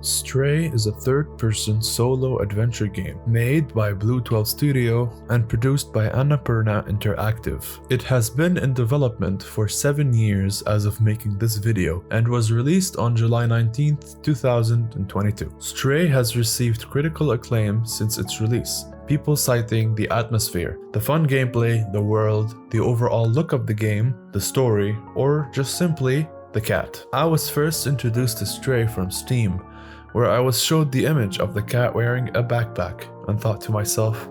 Stray is a third-person solo adventure game made by Bluetwelve Studio and produced by Annapurna Interactive. It has been in development for 7 years as of making this video and was released on July 19th, 2022. Stray has received critical acclaim since its release, people citing the atmosphere, the fun gameplay, the world, the overall look of the game, the story, or just simply the cat. I was first introduced to Stray from Steam, where I was showed the image of the cat wearing a backpack and thought to myself,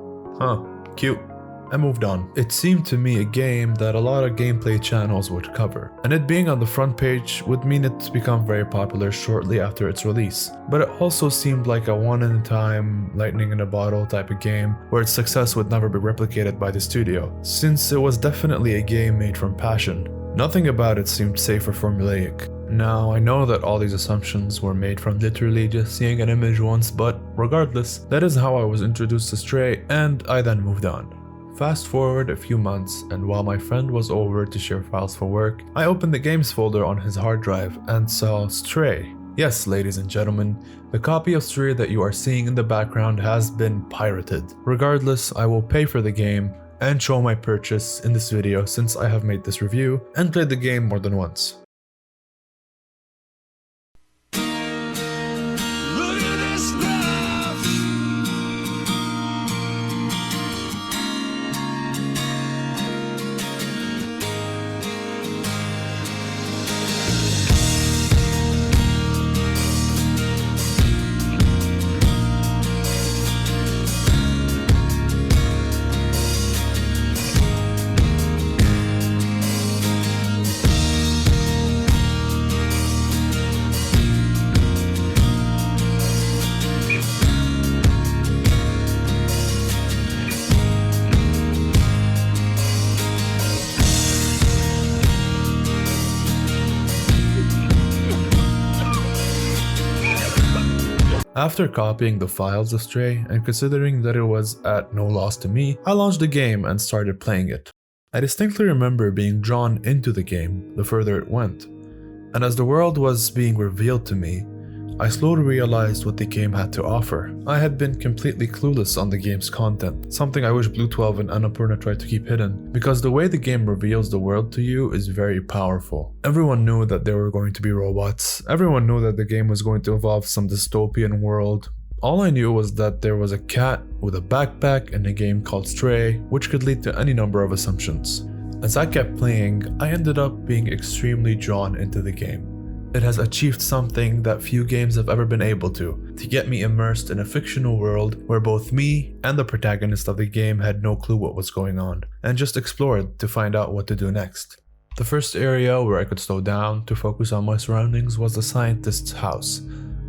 cute. I moved on. It seemed to me a game that a lot of gameplay channels would cover, and it being on the front page would mean it to become very popular shortly after its release. But it also seemed like a one-in-a-time, lightning-in-a-bottle type of game where its success would never be replicated by the studio, since it was definitely a game made from passion. Nothing about it seemed safe or formulaic. Now, I know that all these assumptions were made from literally just seeing an image once, but regardless, that is how I was introduced to Stray, and I then moved on. Fast forward a few months, and while my friend was over to share files for work, I opened the games folder on his hard drive and saw Stray. Yes, ladies and gentlemen, the copy of Stray that you are seeing in the background has been pirated. Regardless, I will pay for the game and show my purchase in this video since I have made this review and played the game more than once. After copying the files of Stray and considering that it was at no loss to me, I launched the game and started playing it. I distinctly remember being drawn into the game the further it went, and as the world was being revealed to me, I slowly realized what the game had to offer. I had been completely clueless on the game's content, something I wish Bluetwelve and Annapurna tried to keep hidden, because the way the game reveals the world to you is very powerful. Everyone knew that there were going to be robots, everyone knew that the game was going to involve some dystopian world. All I knew was that there was a cat with a backpack in a game called Stray, which could lead to any number of assumptions. As I kept playing, I ended up being extremely drawn into the game. It has achieved something that few games have ever been able to get me immersed in a fictional world where both me and the protagonist of the game had no clue what was going on, and just explored to find out what to do next. The first area where I could slow down to focus on my surroundings was the scientist's house,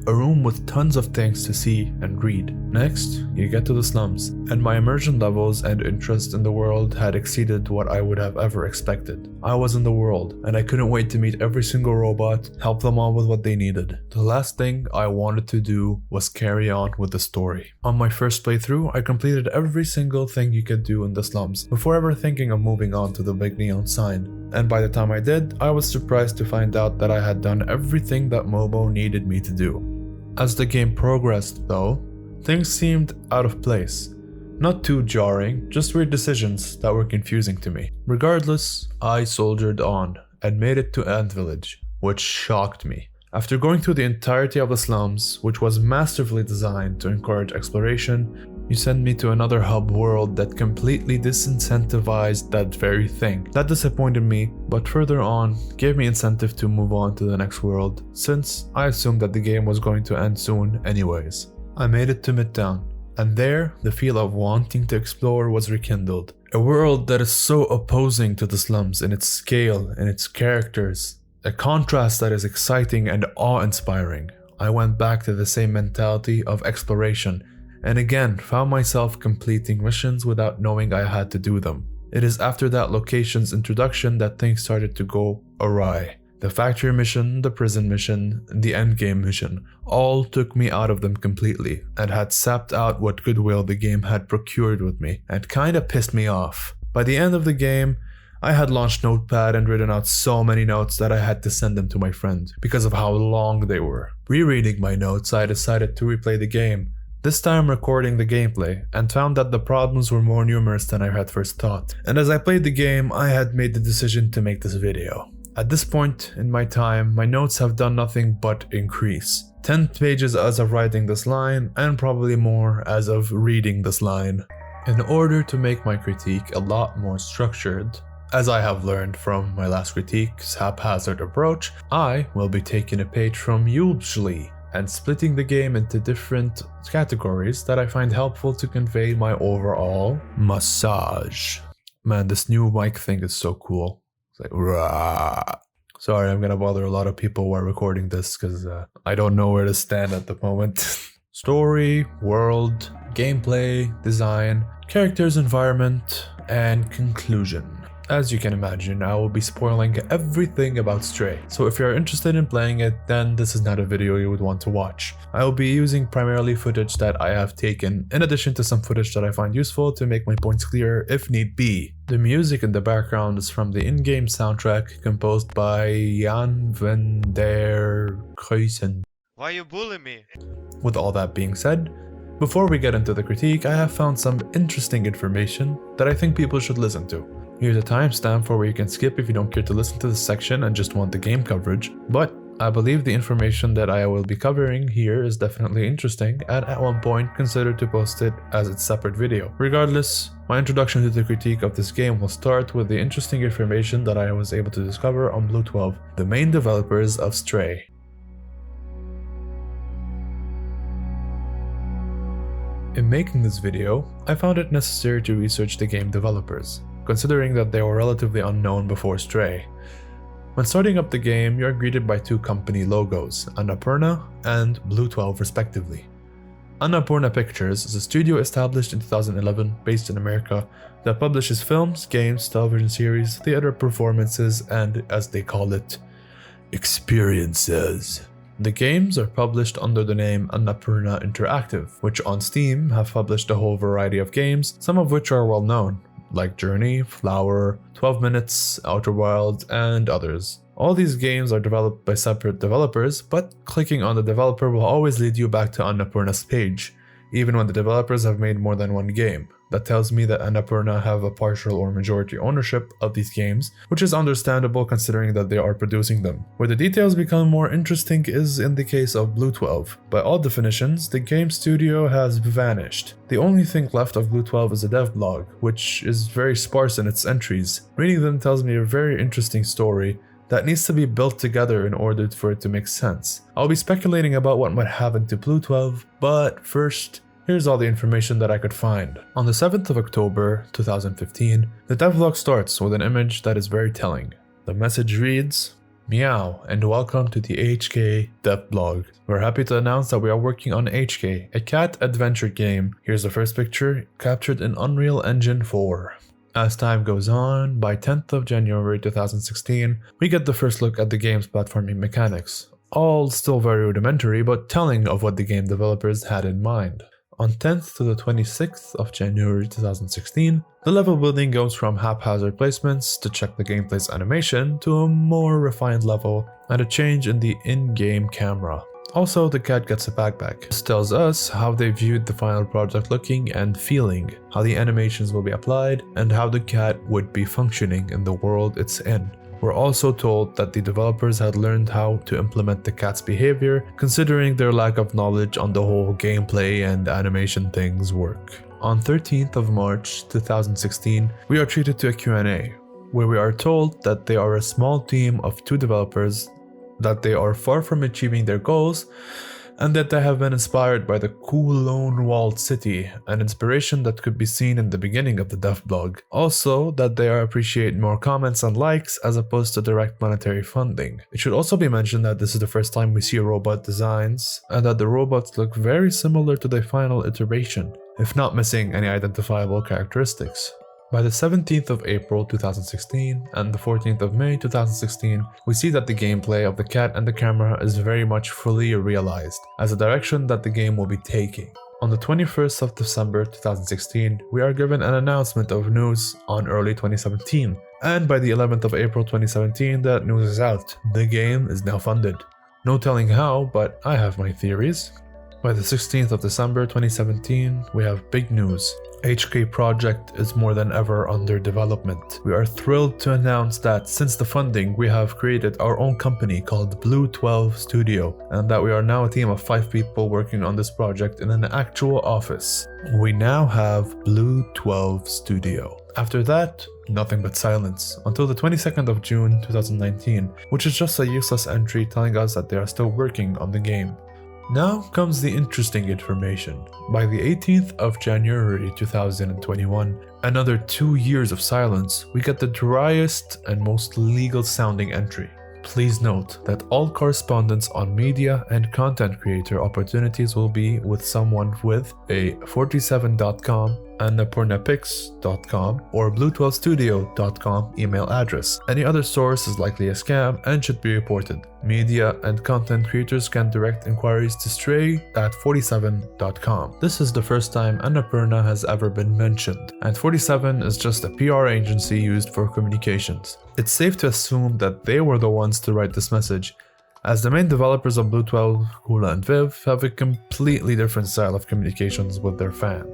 a room with tons of things to see and read. Next, you get to the slums, and my immersion levels and interest in the world had exceeded what I would have ever expected. I was in the world, and I couldn't wait to meet every single robot, help them all with what they needed. The last thing I wanted to do was carry on with the story. On my first playthrough, I completed every single thing you could do in the slums, before ever thinking of moving on to the big neon sign. And by the time I did, I was surprised to find out that I had done everything that Momo needed me to do. As the game progressed though, things seemed out of place. Not too jarring, just weird decisions that were confusing to me. Regardless, I soldiered on and made it to Ant Village, which shocked me. After going through the entirety of the slums, which was masterfully designed to encourage exploration, you send me to another hub world that completely disincentivized that very thing. That disappointed me, but further on, gave me incentive to move on to the next world, since I assumed that the game was going to end soon anyways. I made it to Midtown, and there, the feel of wanting to explore was rekindled. A world that is so opposing to the slums in its scale and its characters. A contrast that is exciting and awe-inspiring. I went back to the same mentality of exploration, and again found myself completing missions without knowing I had to do them. It is after that location's introduction that things started to go awry. The factory mission, the prison mission, and the endgame mission all took me out of them completely and had sapped out what goodwill the game had procured with me and kinda pissed me off. By the end of the game, I had launched Notepad and written out so many notes that I had to send them to my friend because of how long they were. Rereading my notes, I decided to replay the game, this time recording the gameplay, and found that the problems were more numerous than I had first thought. And as I played the game, I had made the decision to make this video. At this point in my time, my notes have done nothing but increase. 10 pages as of writing this line, and probably more as of reading this line. In order to make my critique a lot more structured, as I have learned from my last critique's haphazard approach, I will be taking a page from Usually and splitting the game into different categories that I find helpful to convey my overall massage. Man, this new mic thing is so cool. It's like, rah. Sorry, I'm gonna bother a lot of people while recording this because I don't know where to stand at the moment. Story, world, gameplay, design, characters, environment, and conclusion. As you can imagine, I will be spoiling everything about Stray, so if you're interested in playing it, then this is not a video you would want to watch. I will be using primarily footage that I have taken, in addition to some footage that I find useful to make my points clear if need be. The music in the background is from the in-game soundtrack composed by Jan van der Kruisen. Why you bully me? With all that being said, before we get into the critique, I have found some interesting information that I think people should listen to. Here's a timestamp for where you can skip if you don't care to listen to this section and just want the game coverage, but I believe the information that I will be covering here is definitely interesting and at one point consider to post it as its separate video. Regardless, my introduction to the critique of this game will start with the interesting information that I was able to discover on Bluetwelve, the main developers of Stray. In making this video, I found it necessary to research the game developers, considering that they were relatively unknown before Stray. When starting up the game, you are greeted by two company logos, Annapurna and Bluetwelve respectively. Annapurna Pictures is a studio established in 2011 based in America that publishes films, games, television series, theater performances, and, as they call it, experiences. The games are published under the name Annapurna Interactive, which on Steam have published a whole variety of games, some of which are well known, like Journey, Flower, 12 Minutes, Outer Wilds, and others. All these games are developed by separate developers, but clicking on the developer will always lead you back to Annapurna's page, even when the developers have made more than one game. That tells me that Annapurna have a partial or majority ownership of these games, which is understandable considering that they are producing them. Where the details become more interesting is in the case of Bluetwelve. By all definitions, the game studio has vanished. The only thing left of Bluetwelve is a dev blog, which is very sparse in its entries. Reading them tells me a very interesting story that needs to be built together in order for it to make sense. I'll be speculating about what might happen to Bluetwelve, but first, here's all the information that I could find. On the 7th of October 2015, the devlog starts with an image that is very telling. The message reads, "Meow and welcome to the HK devlog. We're happy to announce that we are working on HK, a cat adventure game. Here's the first picture, captured in Unreal Engine 4. As time goes on, by 10th of January 2016, we get the first look at the game's platforming mechanics. All still very rudimentary, but telling of what the game developers had in mind. On 10th to the 26th of January 2016, the level building goes from haphazard placements to check the gameplay's animation to a more refined level and a change in the in-game camera. Also, the cat gets a backpack. This tells us how they viewed the final project looking and feeling, how the animations will be applied, and how the cat would be functioning in the world it's in. We're also told that the developers had learned how to implement the cat's behavior, considering their lack of knowledge on the whole gameplay and animation things work. On 13th of March 2016, we are treated to a Q&A, where we are told that they are a small team of two developers, that they are far from achieving their goals, and that they have been inspired by the cool lone walled city, an inspiration that could be seen in the beginning of the dev blog. Also, that they appreciate more comments and likes as opposed to direct monetary funding. It should also be mentioned that this is the first time we see robot designs, and that the robots look very similar to the final iteration, if not missing any identifiable characteristics. By the 17th of April 2016 and the 14th of May 2016, we see that the gameplay of the cat and the camera is very much fully realized as a direction that the game will be taking. On the 21st of December 2016, we are given an announcement of news on early 2017, and by the 11th of April 2017, that news is out. The game is now funded. No telling how, but I have my theories. By the 16th of December 2017, we have big news. HK Project is more than ever under development. We are thrilled to announce that since the funding, we have created our own company called Bluetwelve Studio, and that we are now a team of 5 people working on this project in an actual office. We now have Bluetwelve Studio. After that, nothing but silence, until the 22nd of June 2019, which is just a useless entry telling us that they are still working on the game. Now comes the interesting information. By the 18th of January 2021, another 2 years of silence, we get the driest and most legal sounding entry. Please note that all correspondence on media and content creator opportunities will be with someone with a 47.com, annapurnapics.com, or bluetwellstudio.com email address. Any other source is likely a scam and should be reported. Media and content creators can direct inquiries to stray@47.com. This is the first time Annapurna has ever been mentioned, and 47 is just a PR agency used for communications. It's safe to assume that they were the ones to write this message, as the main developers of Bluetwelve, Kula and Viv, have a completely different style of communications with their fan.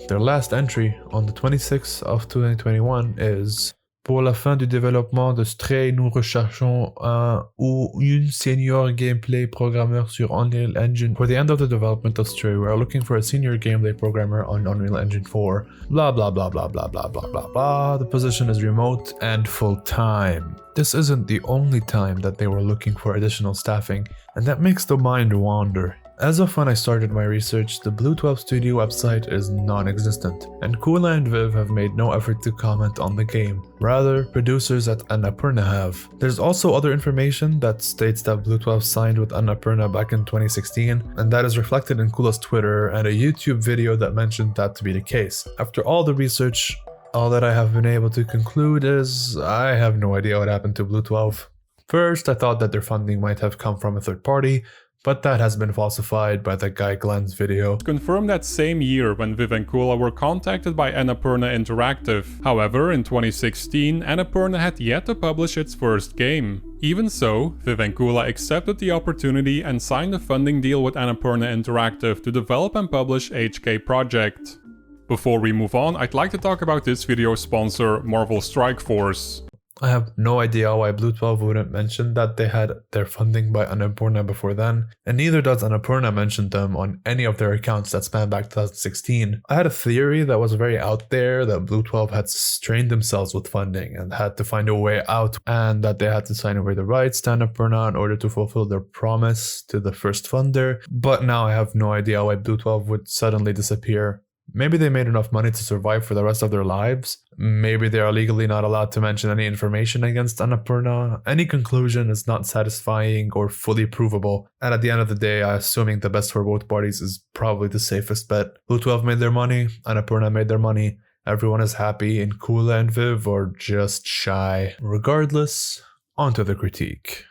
Their last entry on the 26th of 2021 is: Pour la fin du développement de Stray, nous recherchons un ou une senior gameplay programmeur sur Unreal Engine. For the end of the development of Stray, we are looking for a senior gameplay programmer on Unreal Engine 4. Blah blah blah blah blah blah blah blah blah. The position is remote and full-time. This isn't the only time that they were looking for additional staffing, and that makes the mind wander. As of when I started my research, the Bluetwelve Studio website is non-existent, and Kula and Viv have made no effort to comment on the game. Rather, producers at Annapurna have. There's also other information that states that Bluetwelve signed with Annapurna back in 2016, and that is reflected in Kula's Twitter and a YouTube video that mentioned that to be the case. After all the research, all that I have been able to conclude is I have no idea what happened to Bluetwelve. First, I thought that their funding might have come from a third party, but that has been falsified by that guy Glenn's video. Confirmed that same year when Viv and Kula were contacted by Annapurna Interactive. However, in 2016, Annapurna had yet to publish its first game. Even so, Viv and Kula accepted the opportunity and signed a funding deal with Annapurna Interactive to develop and publish HK Project. Before we move on, I'd like to talk about this video's sponsor, Marvel Strike Force. I have no idea why Bluetwelve wouldn't mention that they had their funding by Annapurna before then, and neither does Annapurna mention them on any of their accounts that span back to 2016. I had a theory that was very out there that Bluetwelve had strained themselves with funding and had to find a way out, and that they had to sign away the rights to Annapurna in order to fulfill their promise to the first funder, but now I have no idea why Bluetwelve would suddenly disappear. Maybe they made enough money to survive for the rest of their lives. Maybe they are legally not allowed to mention any information against Annapurna. Any conclusion is not satisfying or fully provable. And at the end of the day, assuming the best for both parties is probably the safest bet. Bluetwelve made their money, Annapurna made their money. Everyone is happy, and Kula and Viv are just shy. Regardless, onto the critique.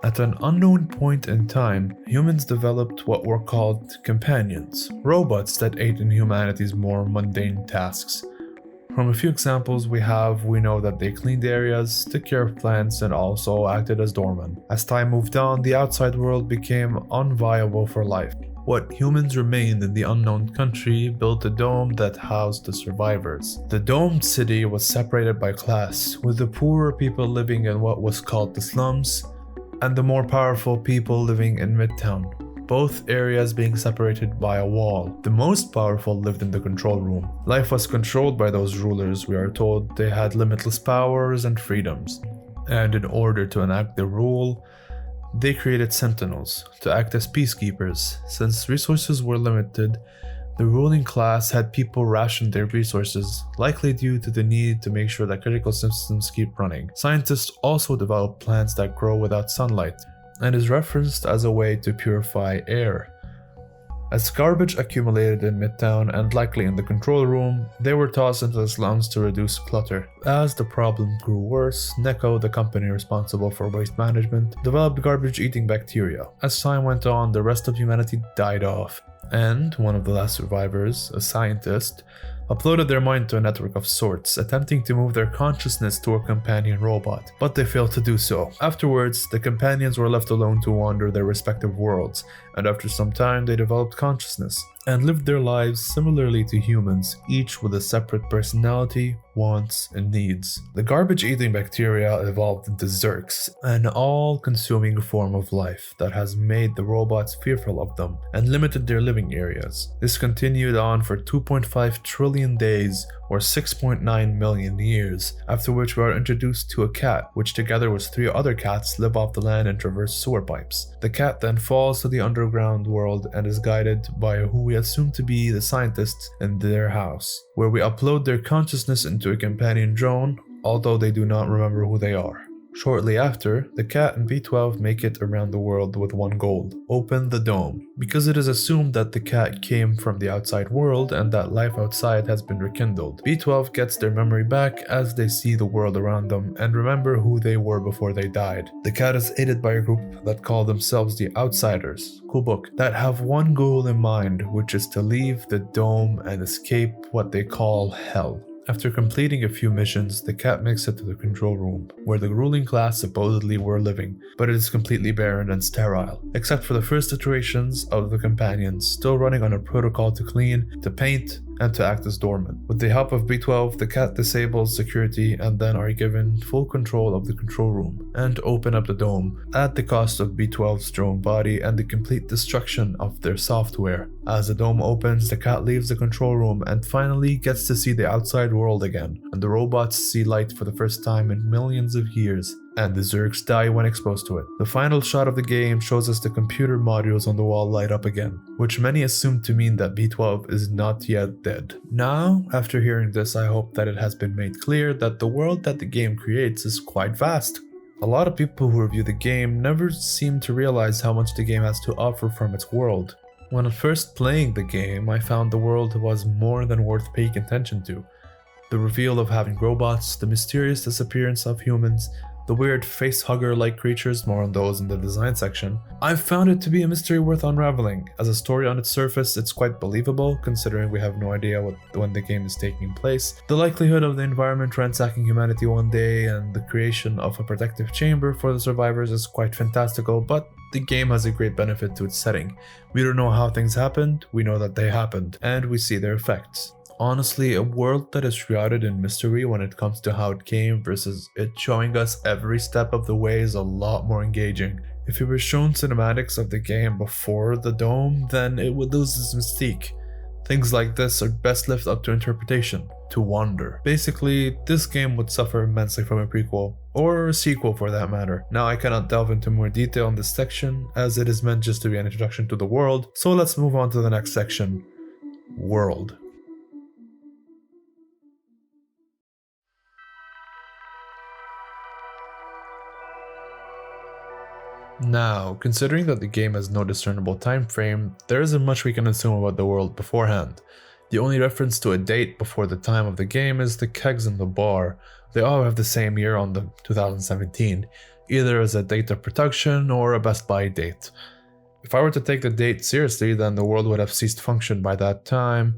At an unknown point in time, humans developed what were called companions, robots that aid in humanity's more mundane tasks. From a few examples we know that they cleaned areas, took care of plants, and also acted as doormen. As time moved on, the outside world became unviable for life. What humans remained in the unknown country built a dome that housed the survivors. The domed city was separated by class, with the poorer people living in what was called the slums, and the more powerful people living in Midtown, both areas being separated by a wall. The most powerful lived in the control room. Life was controlled by those rulers. We are told they had limitless powers and freedoms. And in order to enact their rule, they created sentinels to act as peacekeepers. Since resources were limited, the ruling class had people ration their resources, likely due to the need to make sure that critical systems keep running. Scientists also developed plants that grow without sunlight, and is referenced as a way to purify air. As garbage accumulated in Midtown and likely in the control room, they were tossed into the slums to reduce clutter. As the problem grew worse, Neko, the company responsible for waste management, developed garbage-eating bacteria. As time went on, the rest of humanity died off, and one of the last survivors, a scientist, uploaded their mind to a network of sorts, attempting to move their consciousness to a companion robot, but they failed to do so. Afterwards, the companions were left alone to wander their respective worlds, and after some time they developed consciousness, and lived their lives similarly to humans, each with a separate personality, wants, and needs. The garbage-eating bacteria evolved into Zerks, an all-consuming form of life that has made the robots fearful of them and limited their living areas. This continued on for 2.5 trillion days, or 6.9 million years, after which we are introduced to a cat, which together with 3 other cats live off the land and traverse sewer pipes. The cat then falls to the underground world and is guided by who we assume to be the scientists in their house, where we upload their consciousness into a companion drone, although they do not remember who they are. Shortly after, the cat and Bluetwelve make it around the world with one goal: open the dome. Because it is assumed that the cat came from the outside world and that life outside has been rekindled, Bluetwelve gets their memory back as they see the world around them and remember who they were before they died. The cat is aided by a group that call themselves the Outsiders, cool book, that have one goal in mind, which is to leave the dome and escape what they call hell. After completing a few missions, the cat makes it to the control room, where the ruling class supposedly were living, but it is completely barren and sterile, except for the first iterations of the companions, still running on a protocol to clean, to paint, and to act as doorman. With the help of Bluetwelve, the cat disables security and then are given full control of the control room, and open up the dome, at the cost of Bluetwelve's drone body and the complete destruction of their software. As the dome opens, the cat leaves the control room and finally gets to see the outside world again, and the robots see light for the first time in millions of years, and the Zergs die when exposed to it. The final shot of the game shows us the computer modules on the wall light up again, which many assume to mean that Bluetwelve is not yet dead. Now, after hearing this, I hope that it has been made clear that the world that the game creates is quite vast. A lot of people who review the game never seem to realize how much the game has to offer from its world. When first playing the game, I found the world was more than worth paying attention to. The reveal of having robots, the mysterious disappearance of humans, the weird face-hugger-like creatures, more on those in the design section. I've found it to be a mystery worth unraveling. As a story on its surface, it's quite believable, considering we have no idea when the game is taking place. The likelihood of the environment ransacking humanity one day and the creation of a protective chamber for the survivors is quite fantastical, but the game has a great benefit to its setting. We don't know how things happened, we know that they happened, and we see their effects. Honestly, a world that is shrouded in mystery when it comes to how it came versus it showing us every step of the way is a lot more engaging. If it were shown cinematics of the game before the dome, then it would lose its mystique. Things like this are best left up to interpretation, to wonder. Basically, this game would suffer immensely from a prequel, or a sequel for that matter. Now I cannot delve into more detail in this section, as it is meant just to be an introduction to the world, so let's move on to the next section. World. Now, considering that the game has no discernible time frame, there isn't much we can assume about the world beforehand. The only reference to a date before the time of the game is the kegs in the bar. They all have the same year on the 2017, either as a date of production or a Best Buy date. If I were to take the date seriously, then the world would have ceased function by that time.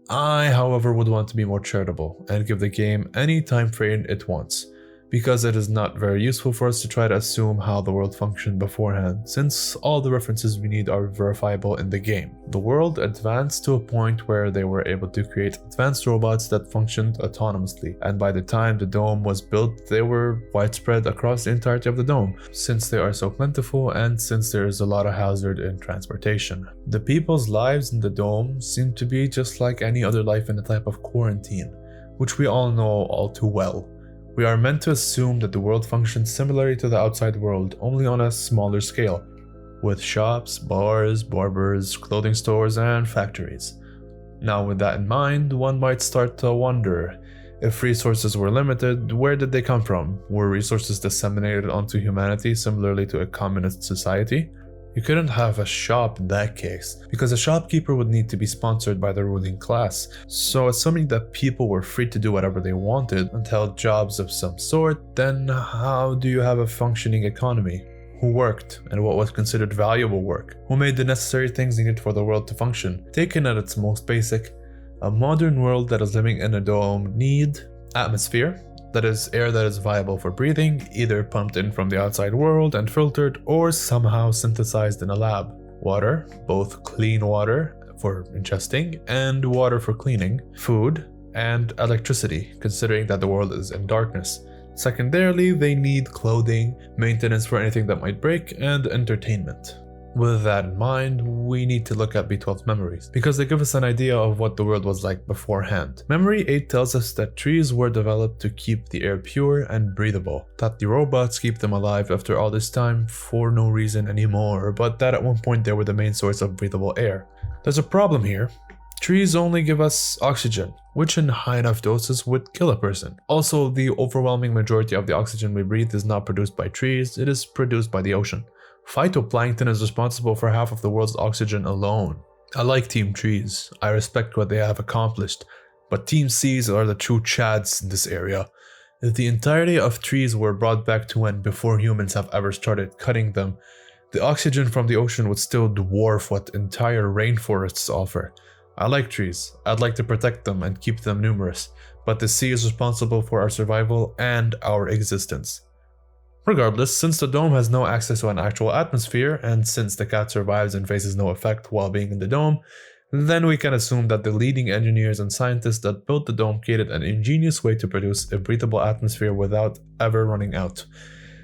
I, however, would want to be more charitable and give the game any time frame it wants, because it is not very useful for us to try to assume how the world functioned beforehand, since all the references we need are verifiable in the game. The world advanced to a point where they were able to create advanced robots that functioned autonomously, and by the time the dome was built, they were widespread across the entirety of the dome, since they are so plentiful and since there is a lot of hazard in transportation. The people's lives in the dome seem to be just like any other life in a type of quarantine, which we all know all too well. We are meant to assume that the world functions similarly to the outside world, only on a smaller scale, with shops, bars, barbers, clothing stores, and factories. Now, with that in mind, one might start to wonder, if resources were limited, where did they come from? Were resources disseminated onto humanity similarly to a communist society? You couldn't have a shop in that case, because a shopkeeper would need to be sponsored by the ruling class. So assuming that people were free to do whatever they wanted and held jobs of some sort, then how do you have a functioning economy? Who worked, and what was considered valuable work? Who made the necessary things needed for the world to function? Taken at its most basic, a modern world that is living in a dome need atmosphere, that is air that is viable for breathing, either pumped in from the outside world and filtered or somehow synthesized in a lab. Water, both clean water for ingesting and water for cleaning. Food, and electricity, considering that the world is in darkness. Secondarily, they need clothing, maintenance for anything that might break, and entertainment. With that in mind, we need to look at B12's memories, because they give us an idea of what the world was like beforehand. Memory 8 tells us that trees were developed to keep the air pure and breathable, that the robots keep them alive after all this time for no reason anymore, but that at one point they were the main source of breathable air. There's a problem here. Trees only give us oxygen, which in high enough doses would kill a person. Also, the overwhelming majority of the oxygen we breathe is not produced by trees, it is produced by the ocean. Phytoplankton is responsible for half of the world's oxygen alone. I like Team Trees, I respect what they have accomplished, but Team Seas are the true chads in this area. If the entirety of trees were brought back to when before humans have ever started cutting them, the oxygen from the ocean would still dwarf what entire rainforests offer. I like trees, I'd like to protect them and keep them numerous, but the sea is responsible for our survival and our existence. Regardless, since the dome has no access to an actual atmosphere, and since the cat survives and faces no effect while being in the dome, then we can assume that the leading engineers and scientists that built the dome created an ingenious way to produce a breathable atmosphere without ever running out.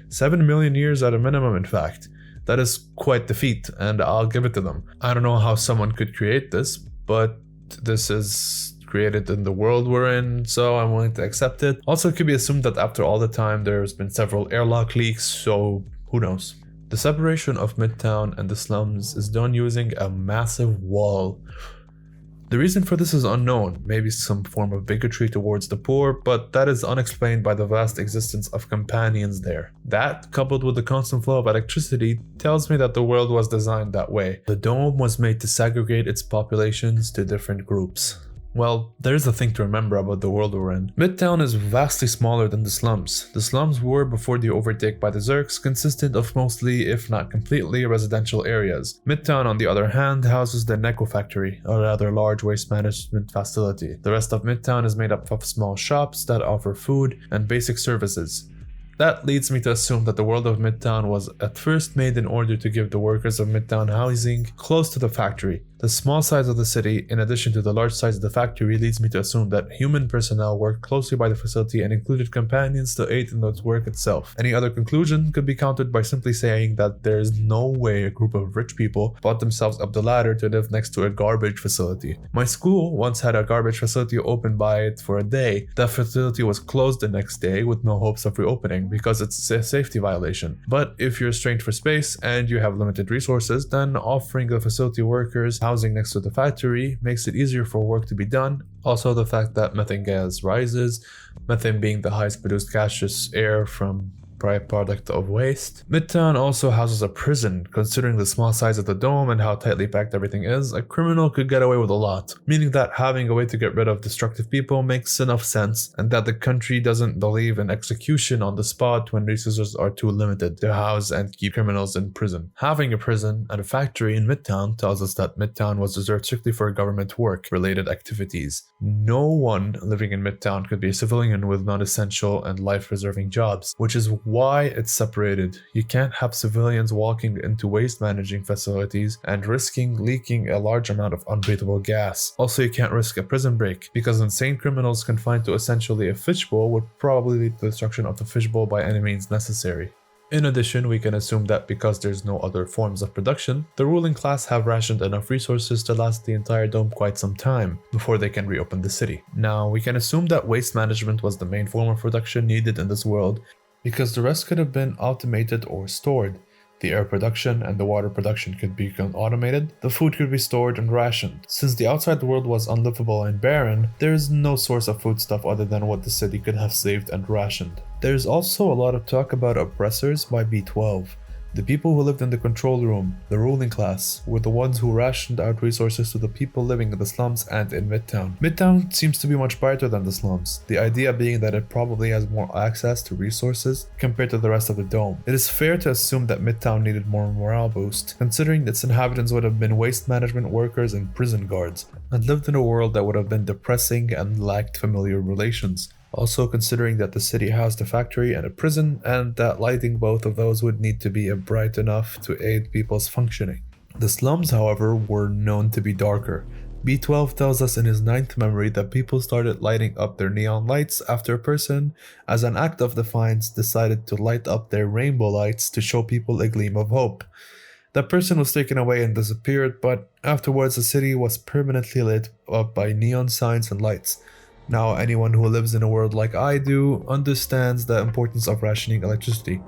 7 million years at a minimum, in fact. That is quite the feat, and I'll give it to them. I don't know how someone could create this, but this is created in the world we're in, so I'm willing to accept it. Also, it could be assumed that after all the time there's been several airlock leaks, so who knows. The separation of Midtown and the slums is done using a massive wall. The reason for this is unknown, maybe some form of bigotry towards the poor, but that is unexplained by the vast existence of companions there. That, coupled with the constant flow of electricity, tells me that the world was designed that way. The dome was made to segregate its populations to different groups. Well, there's a thing to remember about the world we're in. Midtown is vastly smaller than the slums. The slums were, before the overtake by the Zerks, consisted of mostly, if not completely, residential areas. Midtown, on the other hand, houses the Neko factory, a rather large waste management facility. The rest of Midtown is made up of small shops that offer food and basic services. That leads me to assume that the world of Midtown was at first made in order to give the workers of Midtown housing close to the factory. The small size of the city, in addition to the large size of the factory, leads me to assume that human personnel worked closely by the facility and included companions to aid in the work itself. Any other conclusion could be countered by simply saying that there is no way a group of rich people brought themselves up the ladder to live next to a garbage facility. My school once had a garbage facility open by it for a day. That facility was closed the next day with no hopes of reopening because it's a safety violation. But if you're strained for space and you have limited resources, then offering the facility workers housing next to the factory makes it easier for work to be done. Also, the fact that methane gas rises, methane being the highest produced gaseous air from byproduct of waste. Midtown also houses a prison. Considering the small size of the dome and how tightly packed everything is, a criminal could get away with a lot, meaning that having a way to get rid of destructive people makes enough sense, and that the country doesn't believe in execution on the spot when resources are too limited to house and keep criminals in prison. Having a prison and a factory in Midtown tells us that Midtown was reserved strictly for government work-related activities. No one living in Midtown could be a civilian with non-essential and life-preserving jobs, which is why it's separated. You can't have civilians walking into waste managing facilities and risking leaking a large amount of unbreathable gas. Also, you can't risk a prison break, because insane criminals confined to essentially a fishbowl would probably lead to the destruction of the fishbowl by any means necessary. In addition, we can assume that because there's no other forms of production, the ruling class have rationed enough resources to last the entire dome quite some time before they can reopen the city. Now, we can assume that waste management was the main form of production needed in this world, because the rest could have been automated or stored. The air production and the water production could become automated, the food could be stored and rationed. Since the outside world was unlivable and barren, there is no source of foodstuff other than what the city could have saved and rationed. There's also a lot of talk about oppressors by B12. The people who lived in the control room, the ruling class, were the ones who rationed out resources to the people living in the slums and in Midtown. Midtown seems to be much brighter than the slums, the idea being that it probably has more access to resources compared to the rest of the dome. It is fair to assume that Midtown needed more morale boost, considering its inhabitants would have been waste management workers and prison guards, and lived in a world that would have been depressing and lacked familiar relations. Also considering that the city housed a factory and a prison, and that lighting both of those would need to be bright enough to aid people's functioning. The slums, however, were known to be darker. B12 tells us in his 9th memory that people started lighting up their neon lights after a person, as an act of defiance, decided to light up their rainbow lights to show people a gleam of hope. That person was taken away and disappeared, but afterwards the city was permanently lit up by neon signs and lights. Now, anyone who lives in a world like I do understands the importance of rationing electricity.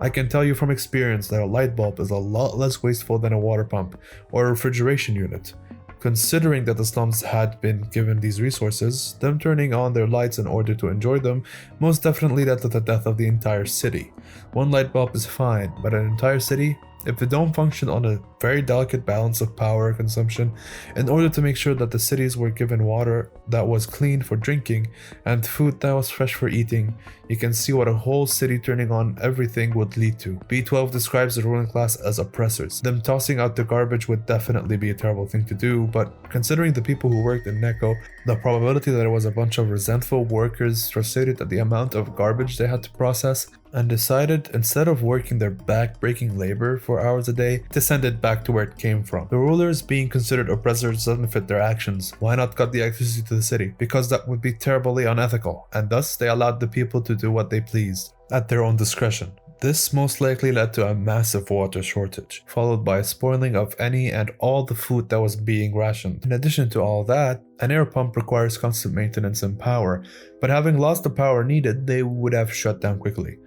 I can tell you from experience that a light bulb is a lot less wasteful than a water pump or a refrigeration unit. Considering that the slums had been given these resources, them turning on their lights in order to enjoy them most definitely led to the death of the entire city. One light bulb is fine, but an entire city? If the dome functioned on a very delicate balance of power consumption in order to make sure that the cities were given water that was clean for drinking and food that was fresh for eating, you can see what a whole city turning on everything would lead to. B12 describes the ruling class as oppressors. Them tossing out the garbage would definitely be a terrible thing to do, but considering the people who worked in Neko, the probability that there was a bunch of resentful workers frustrated at the amount of garbage they had to process and decided, instead of working their back-breaking labor for hours a day, to send it back to where it came from. The rulers being considered oppressors doesn't fit their actions. Why not cut the electricity to the city? Because that would be terribly unethical, and thus they allowed the people to do what they pleased, at their own discretion. This most likely led to a massive water shortage, followed by a spoiling of any and all the food that was being rationed. In addition to all that, an air pump requires constant maintenance and power, but having lost the power needed, they would have shut down quickly,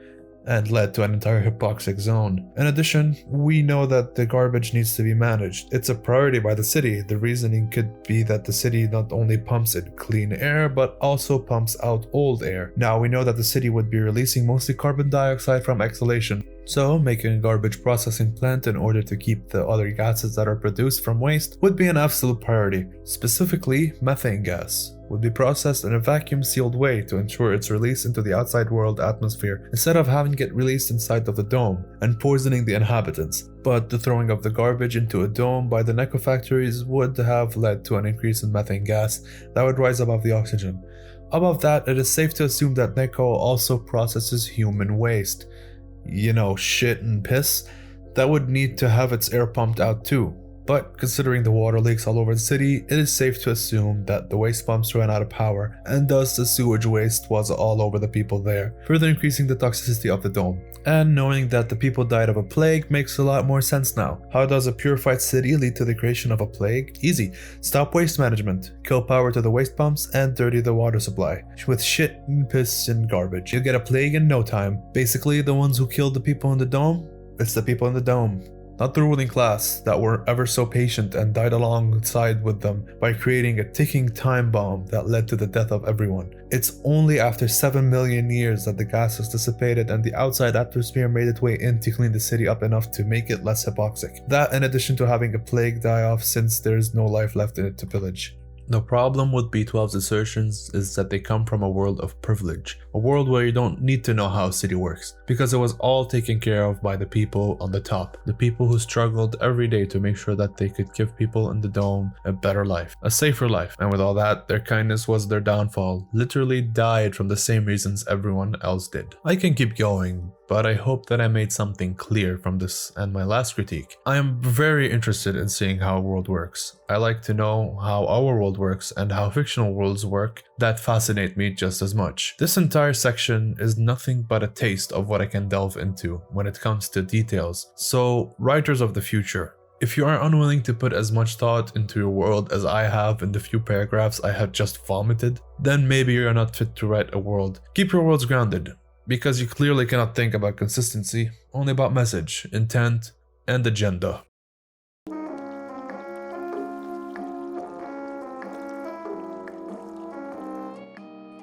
and led to an entire hypoxic zone. In addition, we know that the garbage needs to be managed. It's a priority by the city. The reasoning could be that the city not only pumps in clean air, but also pumps out old air. Now we know that the city would be releasing mostly carbon dioxide from exhalation, so making a garbage processing plant in order to keep the other gases that are produced from waste would be an absolute priority. Specifically, methane gas would be processed in a vacuum-sealed way to ensure its release into the outside world atmosphere instead of having it released inside of the dome and poisoning the inhabitants. But the throwing of the garbage into a dome by the Neko factories would have led to an increase in methane gas that would rise above the oxygen. Above that, it is safe to assume that Neko also processes human waste. You know, shit and piss, that would need to have its air pumped out too. But considering the water leaks all over the city, it is safe to assume that the waste pumps ran out of power, and thus the sewage waste was all over the people there, further increasing the toxicity of the dome. And knowing that the people died of a plague makes a lot more sense now. How does a purified city lead to the creation of a plague? Easy. Stop waste management, kill power to the waste pumps, and dirty the water supply with shit and piss and garbage. You'll get a plague in no time. Basically, the ones who killed the people in the dome? It's the people in the dome, not the ruling class that were ever so patient and died alongside with them by creating a ticking time bomb that led to the death of everyone. It's only after 7 million years that the gas was dissipated and the outside atmosphere made its way in to clean the city up enough to make it less hypoxic. That in addition to having a plague die off since there is no life left in it to pillage. The problem with B12's assertions is that they come from a world of privilege, a world where you don't need to know how a city works, because it was all taken care of by the people on the top, the people who struggled every day to make sure that they could give people in the dome a better life, a safer life, and with all that, their kindness was their downfall, literally died from the same reasons everyone else did. I can keep going, but I hope that I made something clear from this and my last critique. I am very interested in seeing how a world works. I like to know how our world works and how fictional worlds work that fascinate me just as much. This entire section is nothing but a taste of what I can delve into when it comes to details. So, writers of the future, if you are unwilling to put as much thought into your world as I have in the few paragraphs I have just vomited, then maybe you're not fit to write a world. Keep your worlds grounded, because you clearly cannot think about consistency, only about message, intent, and agenda.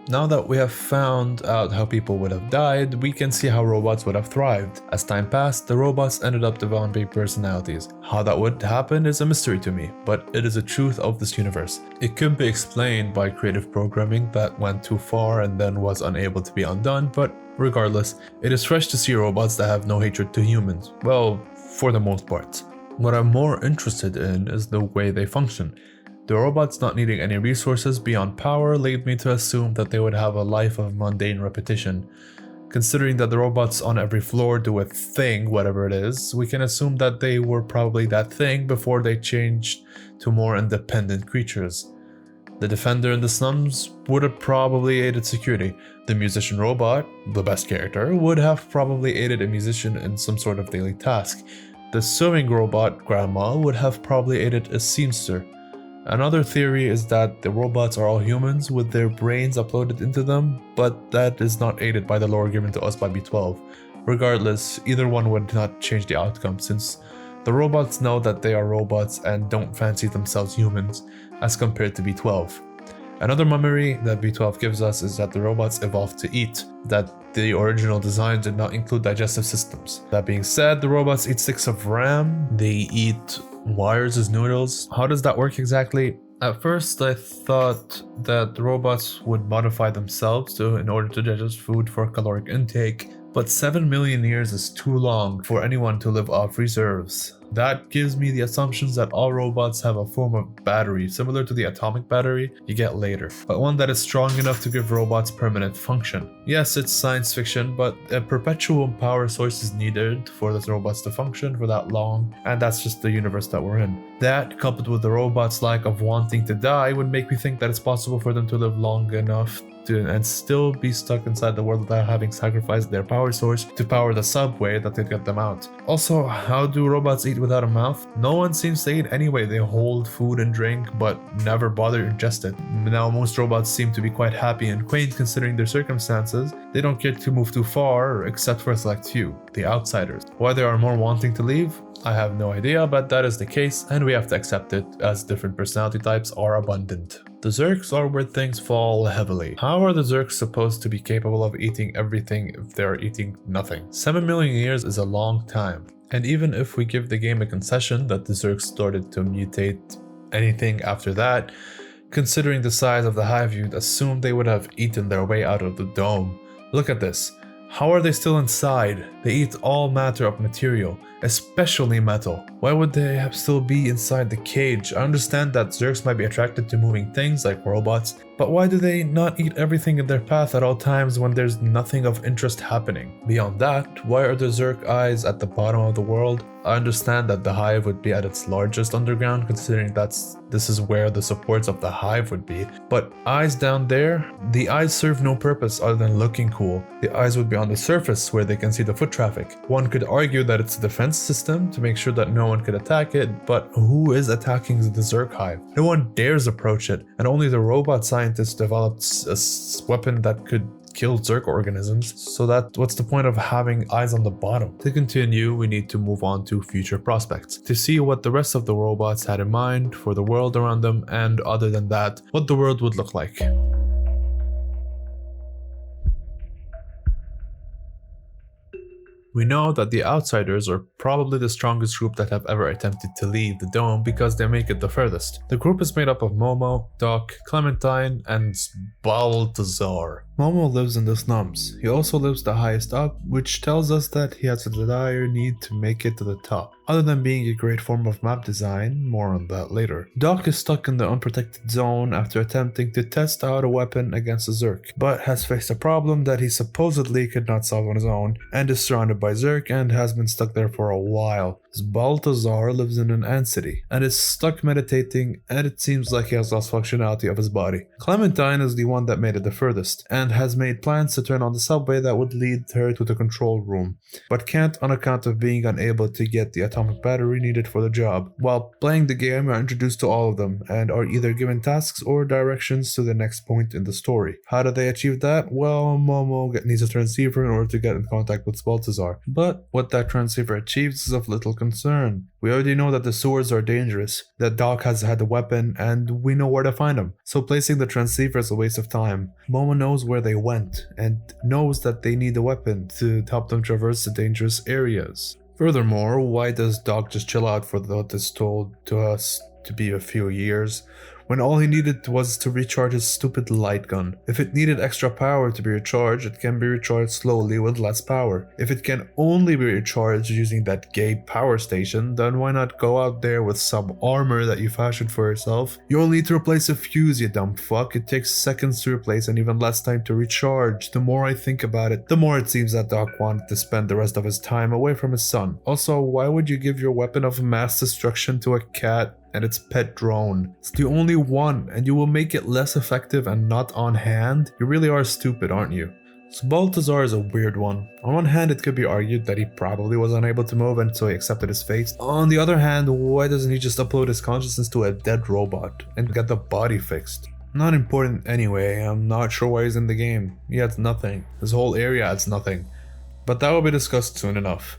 Now that we have found out how people would have died, we can see how robots would have thrived. As time passed, the robots ended up developing personalities. How that would happen is a mystery to me, but it is a truth of this universe. It could be explained by creative programming that went too far and then was unable to be undone, but regardless, it is fresh to see robots that have no hatred to humans. Well, for the most part. What I'm more interested in is the way they function. The robots not needing any resources beyond power lead me to assume that they would have a life of mundane repetition. Considering that the robots on every floor do a thing, whatever it is, we can assume that they were probably that thing before they changed to more independent creatures. The defender in the slums would have probably aided security. The musician robot, the best character, would have probably aided a musician in some sort of daily task. The sewing robot, Grandma, would have probably aided a seamster. Another theory is that the robots are all humans with their brains uploaded into them, but that is not aided by the lore given to us by B12. Regardless, either one would not change the outcome since the robots know that they are robots and don't fancy themselves humans as compared to B12. Another memory that B12 gives us is that the robots evolved to eat, that the original design did not include digestive systems. That being said, the robots eat sticks of RAM, they eat wires as noodles. How does that work exactly? At first I thought that the robots would modify themselves in order to digest food for caloric intake, but 7 million years is too long for anyone to live off reserves. That gives me the assumptions that all robots have a form of battery similar to the atomic battery you get later, but one that is strong enough to give robots permanent function. Yes, it's science fiction, but a perpetual power source is needed for the robots to function for that long, and that's just the universe that we're in. That, coupled with the robots' lack of wanting to die, would make me think that it's possible for them to live long enough and still be stuck inside the world without having sacrificed their power source to power the subway that could get them out. Also, how do robots eat without a mouth? No one seems to eat anyway. They hold food and drink but never bother to ingest it. Now most robots seem to be quite happy and quaint considering their circumstances. They don't get to move too far except for a select few, the outsiders. Why there are more wanting to leave? I have no idea, but that is the case and we have to accept it as different personality types are abundant. The Zerks are where things fall heavily. How are the Zerks supposed to be capable of eating everything if they are eating nothing? 7 million years is a long time. And even if we give the game a concession that the Zerks started to mutate anything after that, considering the size of the hive, you'd assume they would have eaten their way out of the dome. Look at this. How are they still inside? They eat all matter of material, especially metal. Why would they still be inside the cage? I understand that Zerks might be attracted to moving things like robots, but why do they not eat everything in their path at all times when there's nothing of interest happening? Beyond that, why are the Zerk eyes at the bottom of the world? I understand that the hive would be at its largest underground considering this is where the supports of the hive would be, but eyes down there? The eyes serve no purpose other than looking cool. The eyes would be on the surface where they can see the foot traffic. One could argue that it's a defense system to make sure that no one could attack it, but who is attacking the Zerk hive? No one dares approach it, and only the robot scientists developed a weapon that could kill Zerk organisms, so what's the point of having eyes on the bottom? To continue, we need to move on to future prospects, to see what the rest of the robots had in mind for the world around them, and other than that, what the world would look like. We know that the Outsiders are probably the strongest group that have ever attempted to leave the dome because they make it the furthest. The group is made up of Momo, Doc, Clementine, and Balthazar. Momo lives in the slums. He also lives the highest up, which tells us that he has a dire need to make it to the top. Other than being a great form of map design, more on that later. Doc is stuck in the unprotected zone after attempting to test out a weapon against a Zerk, but has faced a problem that he supposedly could not solve on his own, and is surrounded by Zerk and has been stuck there for a while. Balthazar lives in an ant city and is stuck meditating, and it seems like he has lost functionality of his body. Clementine is the one that made it the furthest, and and has made plans to turn on the subway that would lead her to the control room, but can't on account of being unable to get the atomic battery needed for the job. While playing the game, you are introduced to all of them and are either given tasks or directions to the next point in the story. How do they achieve that? Well, Momo needs a transceiver in order to get in contact with Balthazar, but what that transceiver achieves is of little concern. We already know that the sewers are dangerous, that Doc has had a weapon, and we know where to find him, so placing the transceiver is a waste of time. Momo knows where they went, and knows that they need a weapon to help them traverse the dangerous areas. Furthermore, why does Doc just chill out for what is told to us to be a few years, when all he needed was to recharge his stupid light gun? If it needed extra power to be recharged, it can be recharged slowly with less power. If it can only be recharged using that gay power station, then why not go out there with some armor that you fashioned for yourself? You only need to replace a fuse, you dumb fuck. It takes seconds to replace and even less time to recharge. The more I think about it, the more it seems that Doc wanted to spend the rest of his time away from his son. Also, why would you give your weapon of mass destruction to a cat and its pet drone? It's the only one, and you will make it less effective and not on hand? You really are stupid, aren't you? So Balthazar is a weird one. On one hand, it could be argued that he probably was unable to move and so he accepted his fate. On the other hand, why doesn't he just upload his consciousness to a dead robot and get the body fixed? Not important anyway. I'm not sure why he's in the game. He adds nothing. This whole area adds nothing. But that will be discussed soon enough.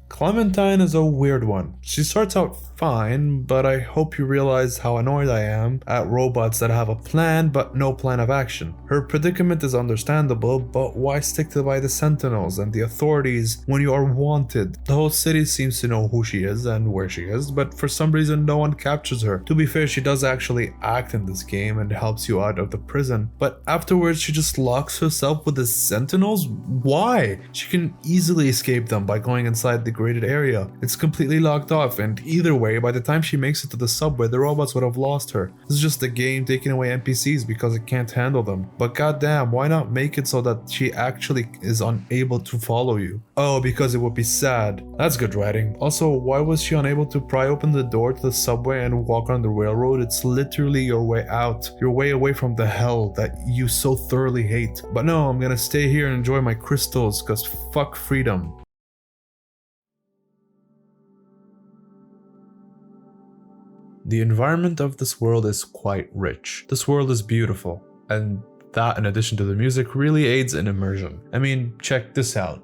Clementine is a weird one. She starts out fine, but I hope you realize how annoyed I am at robots that have a plan but no plan of action. Her predicament is understandable, but why stick by the Sentinels and the authorities when you are wanted? The whole city seems to know who she is and where she is, but for some reason no one captures her. To be fair, she does actually act in this game and helps you out of the prison, but afterwards she just locks herself with the Sentinels? Why? She can easily escape them by going inside the graded area. It's completely locked off, and either way, by the time she makes it to the subway, the robots would have lost her. This is just the game taking away NPCs because it can't handle them. But goddamn, why not make it so that she actually is unable to follow you? Oh, because it would be sad. That's good writing. Also, why was she unable to pry open the door to the subway and walk on the railroad? It's literally your way out. Your way away from the hell that you so thoroughly hate. But no, I'm gonna stay here and enjoy my crystals, cause fuck freedom. The environment of this world is quite rich. This world is beautiful, and that, in addition to the music, really aids in immersion. I mean, check this out.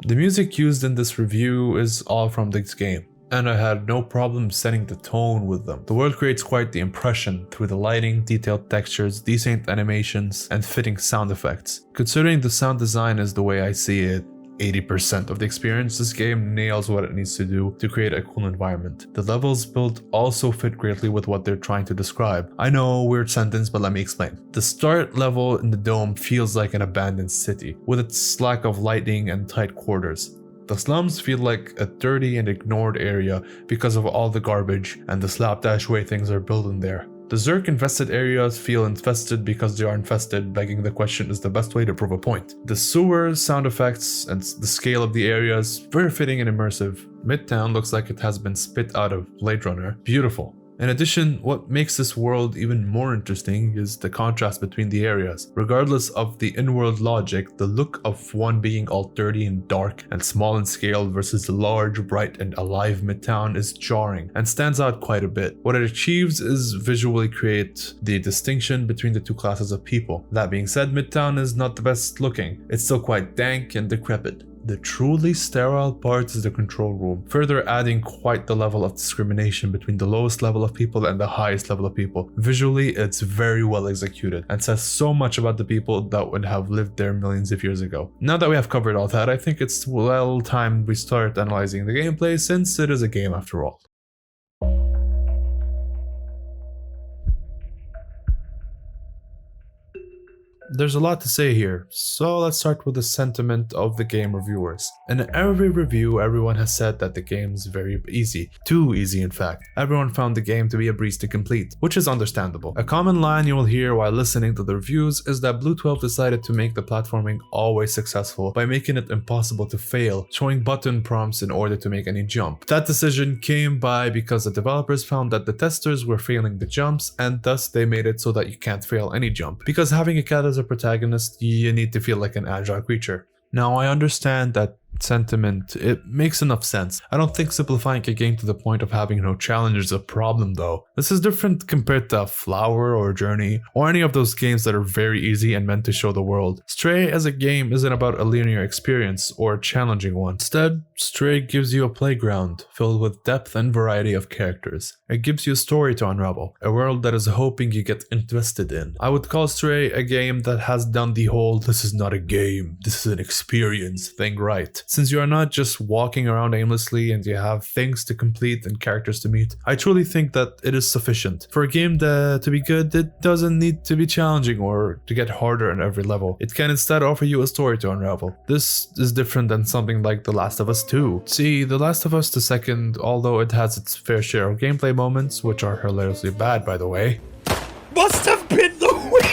The music used in this review is all from this game, and I had no problem setting the tone with them. The world creates quite the impression through the lighting, detailed textures, decent animations, and fitting sound effects. Considering the sound design is the way I see it, 80% of the experience, this game nails what it needs to do to create a cool environment. The levels built also fit greatly with what they're trying to describe. I know, weird sentence, but let me explain. The start level in the dome feels like an abandoned city, with its lack of lighting and tight quarters. The slums feel like a dirty and ignored area because of all the garbage and the slapdash way things are built in there. The Zerk infested areas feel infested because they are infested, begging the question is the best way to prove a point. The sewer sound effects and the scale of the areas, very fitting and immersive. Midtown looks like it has been spit out of Blade Runner. Beautiful. In addition, what makes this world even more interesting is the contrast between the areas. Regardless of the in-world logic, the look of one being all dirty and dark and small in scale versus the large, bright and alive Midtown is jarring and stands out quite a bit. What it achieves is visually create the distinction between the two classes of people. That being said, Midtown is not the best looking. It's still quite dank and decrepit. The truly sterile part is the control room, further adding quite the level of discrimination between the lowest level of people and the highest level of people. Visually, it's very well executed and says so much about the people that would have lived there millions of years ago. Now that we have covered all that, I think it's well time we start analyzing the gameplay, since it is a game after all. there's a lot to say here, so let's start with the sentiment of the game reviewers. In every review, everyone has said that the game's very easy. Too easy, in fact. Everyone found the game to be a breeze to complete, which is understandable. A common line you will hear while listening to the reviews is that Bluetwelve decided to make the platforming always successful by making it impossible to fail, showing button prompts in order to make any jump. That decision came by because the developers found that the testers were failing the jumps, and thus they made it so that you can't fail any jump. Because having a cat as a protagonist, you need to feel like an agile creature. Now, I understand that sentiment, it makes enough sense. I don't think simplifying a game to the point of having no challenge is a problem though. This is different compared to Flower or Journey or any of those games that are very easy and meant to show the world. Stray as a game isn't about a linear experience or a challenging one. Instead, Stray gives you a playground filled with depth and variety of characters. It gives you a story to unravel, a world that is hoping you get interested in. I would call Stray a game that has done the whole "this is not a game, this is an experience" thing right. Since you are not just walking around aimlessly and you have things to complete and characters to meet, I truly think that it is sufficient. For a game to be good, it doesn't need to be challenging or to get harder on every level. It can instead offer you a story to unravel. This is different than something like The Last of Us 2. See, The Last of Us 2, although it has its fair share of gameplay moments, which are hilariously bad by the way, Must have been the wind!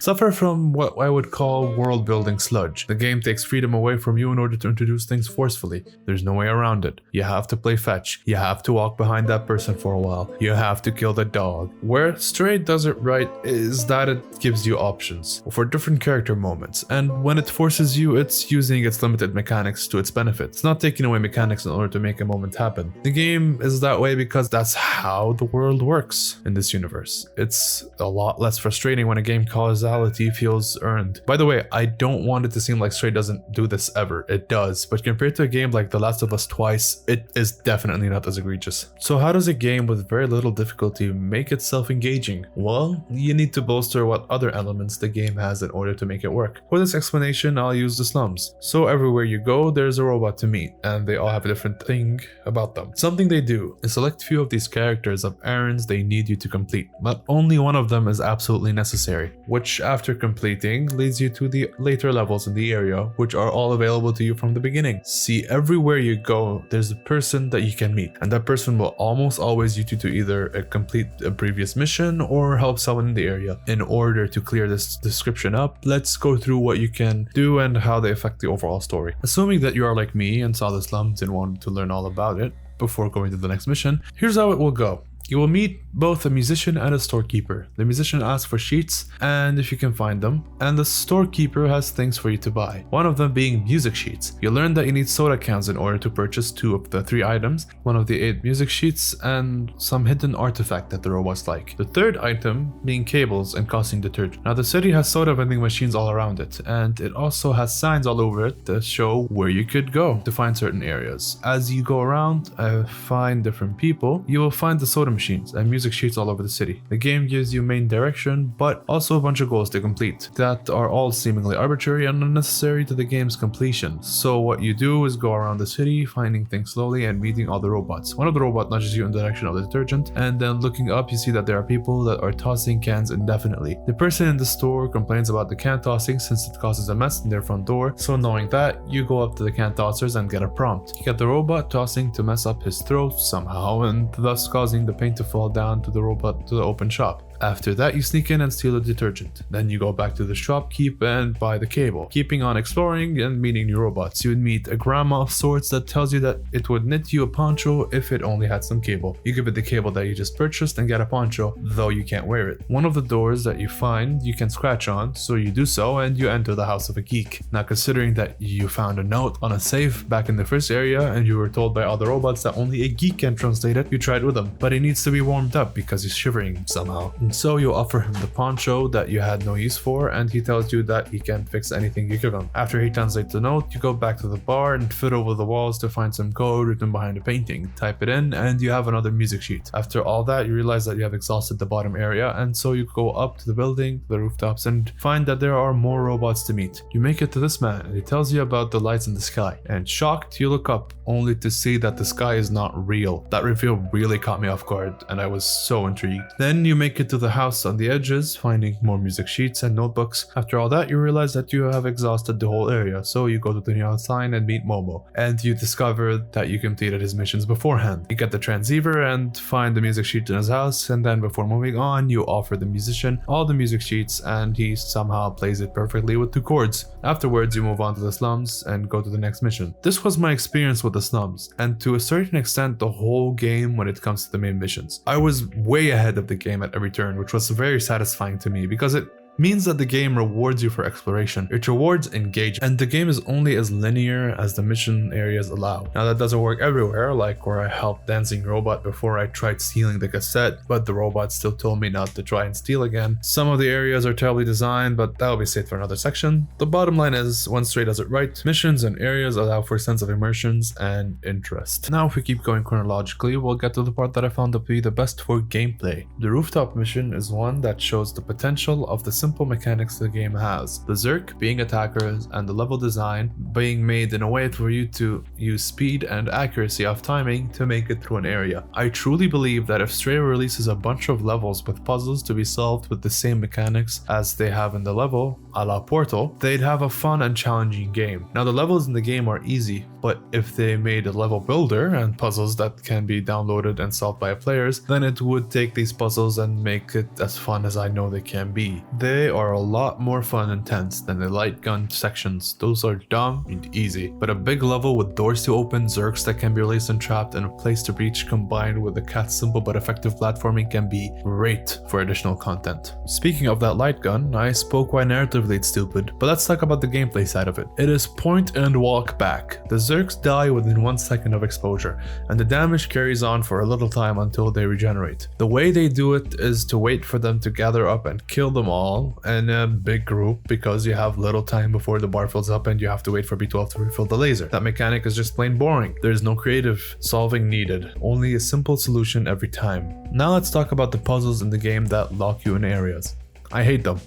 suffer from what I would call world-building sludge. The game takes freedom away from you in order to introduce things forcefully. There's no way around it. You have to play fetch. You have to walk behind that person for a while. You have to kill the dog. Where Stray does it right is that it gives you options for different character moments, and when it forces you, it's using its limited mechanics to its benefit. It's not taking away mechanics in order to make a moment happen. The game is that way because that's how the world works in this universe. It's a lot less frustrating when a game causality feels earned. By the way, I don't want it to seem like Stray doesn't do this ever. It does, but compared to a game like The Last of Us Twice, it is definitely not as egregious. So how does a game with very little difficulty make itself engaging? Well, you need to bolster what other elements the game has in order to make it work. For this explanation, I'll use the slums. So everywhere you go, there's a robot to meet, and they all have a different thing about them. Something they do is select few of these characters of errands they need you to complete, but only one of them is absolutely necessary, which after completing leads you to the later levels in the area, which are all available to you from the beginning. See, everywhere you go, there's a person that you can meet, and that person will almost always use you to either complete a previous mission or help someone in the area. In order to clear this description up, let's go through what you can do and how they affect the overall story. Assuming that you are like me and saw the slums and wanted to learn all about it before going to the next mission, here's how it will go. You will meet both a musician and a storekeeper. The musician asks for sheets, and if you can find them, and the storekeeper has things for you to buy, one of them being music sheets. You learn that you need soda cans in order to purchase 2 of the 3 items, one of the 8 music sheets, and some hidden artifact that the robots like. The third item being cables and caustic detergent. Now the city has soda vending machines all around it, and it also has signs all over it that show where you could go to find certain areas. As you go around, find different people, you will find the soda machines and music sheets all over the city. The game gives you main direction, but also a bunch of goals to complete that are all seemingly arbitrary and unnecessary to the game's completion. So what you do is go around the city, finding things slowly and meeting all the robots. One of the robots nudges you in the direction of the detergent, and then looking up you see that there are people that are tossing cans indefinitely. The person in the store complains about the can tossing since it causes a mess in their front door, so knowing that, you go up to the can tossers and get a prompt. You get the robot tossing to mess up his throat somehow, and thus causing the paint to fall down to the robot to the open shop. After that, you sneak in and steal the detergent. Then you go back to the shopkeep and buy the cable. Keeping on exploring and meeting new robots, you would meet a grandma of sorts that tells you that it would knit you a poncho if it only had some cable. You give it the cable that you just purchased and get a poncho, though you can't wear it. One of the doors that you find you can scratch on, so you do so and you enter the house of a geek. Now considering that you found a note on a safe back in the first area and you were told by other robots that only a geek can translate it, you tried with him, but he needs to be warmed up because he's shivering somehow. So you offer him the poncho that you had no use for, and he tells you that he can't fix anything you give him. After he translates the note, you go back to the bar and fiddle with the walls to find some code written behind a painting. Type it in and you have another music sheet. After all that, you realize that you have exhausted the bottom area, and so you go up to the building, the rooftops, and find that there are more robots to meet. You make it to this man and he tells you about the lights in the sky, and shocked, you look up only to see that the sky is not real. That reveal really caught me off guard and I was so intrigued. Then you make it to the house on the edges, finding more music sheets and notebooks. After all that, you realize that you have exhausted the whole area, so you go to the neon sign and meet Momo. And you discover that you completed his missions beforehand. You get the transceiver and find the music sheet in his house, and then before moving on, you offer the musician all the music sheets and he somehow plays it perfectly with 2 chords. Afterwards, you move on to the slums and go to the next mission. This was my experience with the slums, and to a certain extent the whole game when it comes to the main missions. I was way ahead of the game at every turn, which was very satisfying to me because it means that the game rewards you for exploration. It rewards engagement, and the game is only as linear as the mission areas allow. Now that doesn't work everywhere, like where I helped Dancing Robot before I tried stealing the cassette, but the robot still told me not to try and steal again. Some of the areas are terribly designed, but that'll be saved for another section. The bottom line is, when Stray does it right, missions and areas allow for a sense of immersions and interest. Now if we keep going chronologically, we'll get to the part that I found to be the best for gameplay. The rooftop mission is one that shows the potential of the simple mechanics the game has. The Zerk being attackers and the level design being made in a way for you to use speed and accuracy of timing to make it through an area. I truly believe that if Stray releases a bunch of levels with puzzles to be solved with the same mechanics as they have in the level, a la Portal, they'd have a fun and challenging game. Now the levels in the game are easy, but if they made a level builder and puzzles that can be downloaded and solved by players, then it would take these puzzles and make it as fun as I know they can be. They are a lot more fun and tense than the light gun sections. Those are dumb and easy, but a big level with doors to open, Zerks that can be released and trapped, and a place to reach combined with the cat's simple but effective platforming can be great for additional content. Speaking of that light gun, I spoke why narratively it's stupid, but let's talk about the gameplay side of it. It is point and walk back. The Zerks die within 1 second of exposure, and the damage carries on for a little time until they regenerate. The way they do it is to wait for them to gather up and kill them all in a big group, because you have little time before the bar fills up and you have to wait for B12 to refill the laser. That mechanic is just plain boring. There's no creative solving needed, only a simple solution every time. Now let's talk about the puzzles in the game that lock you in areas. I hate them.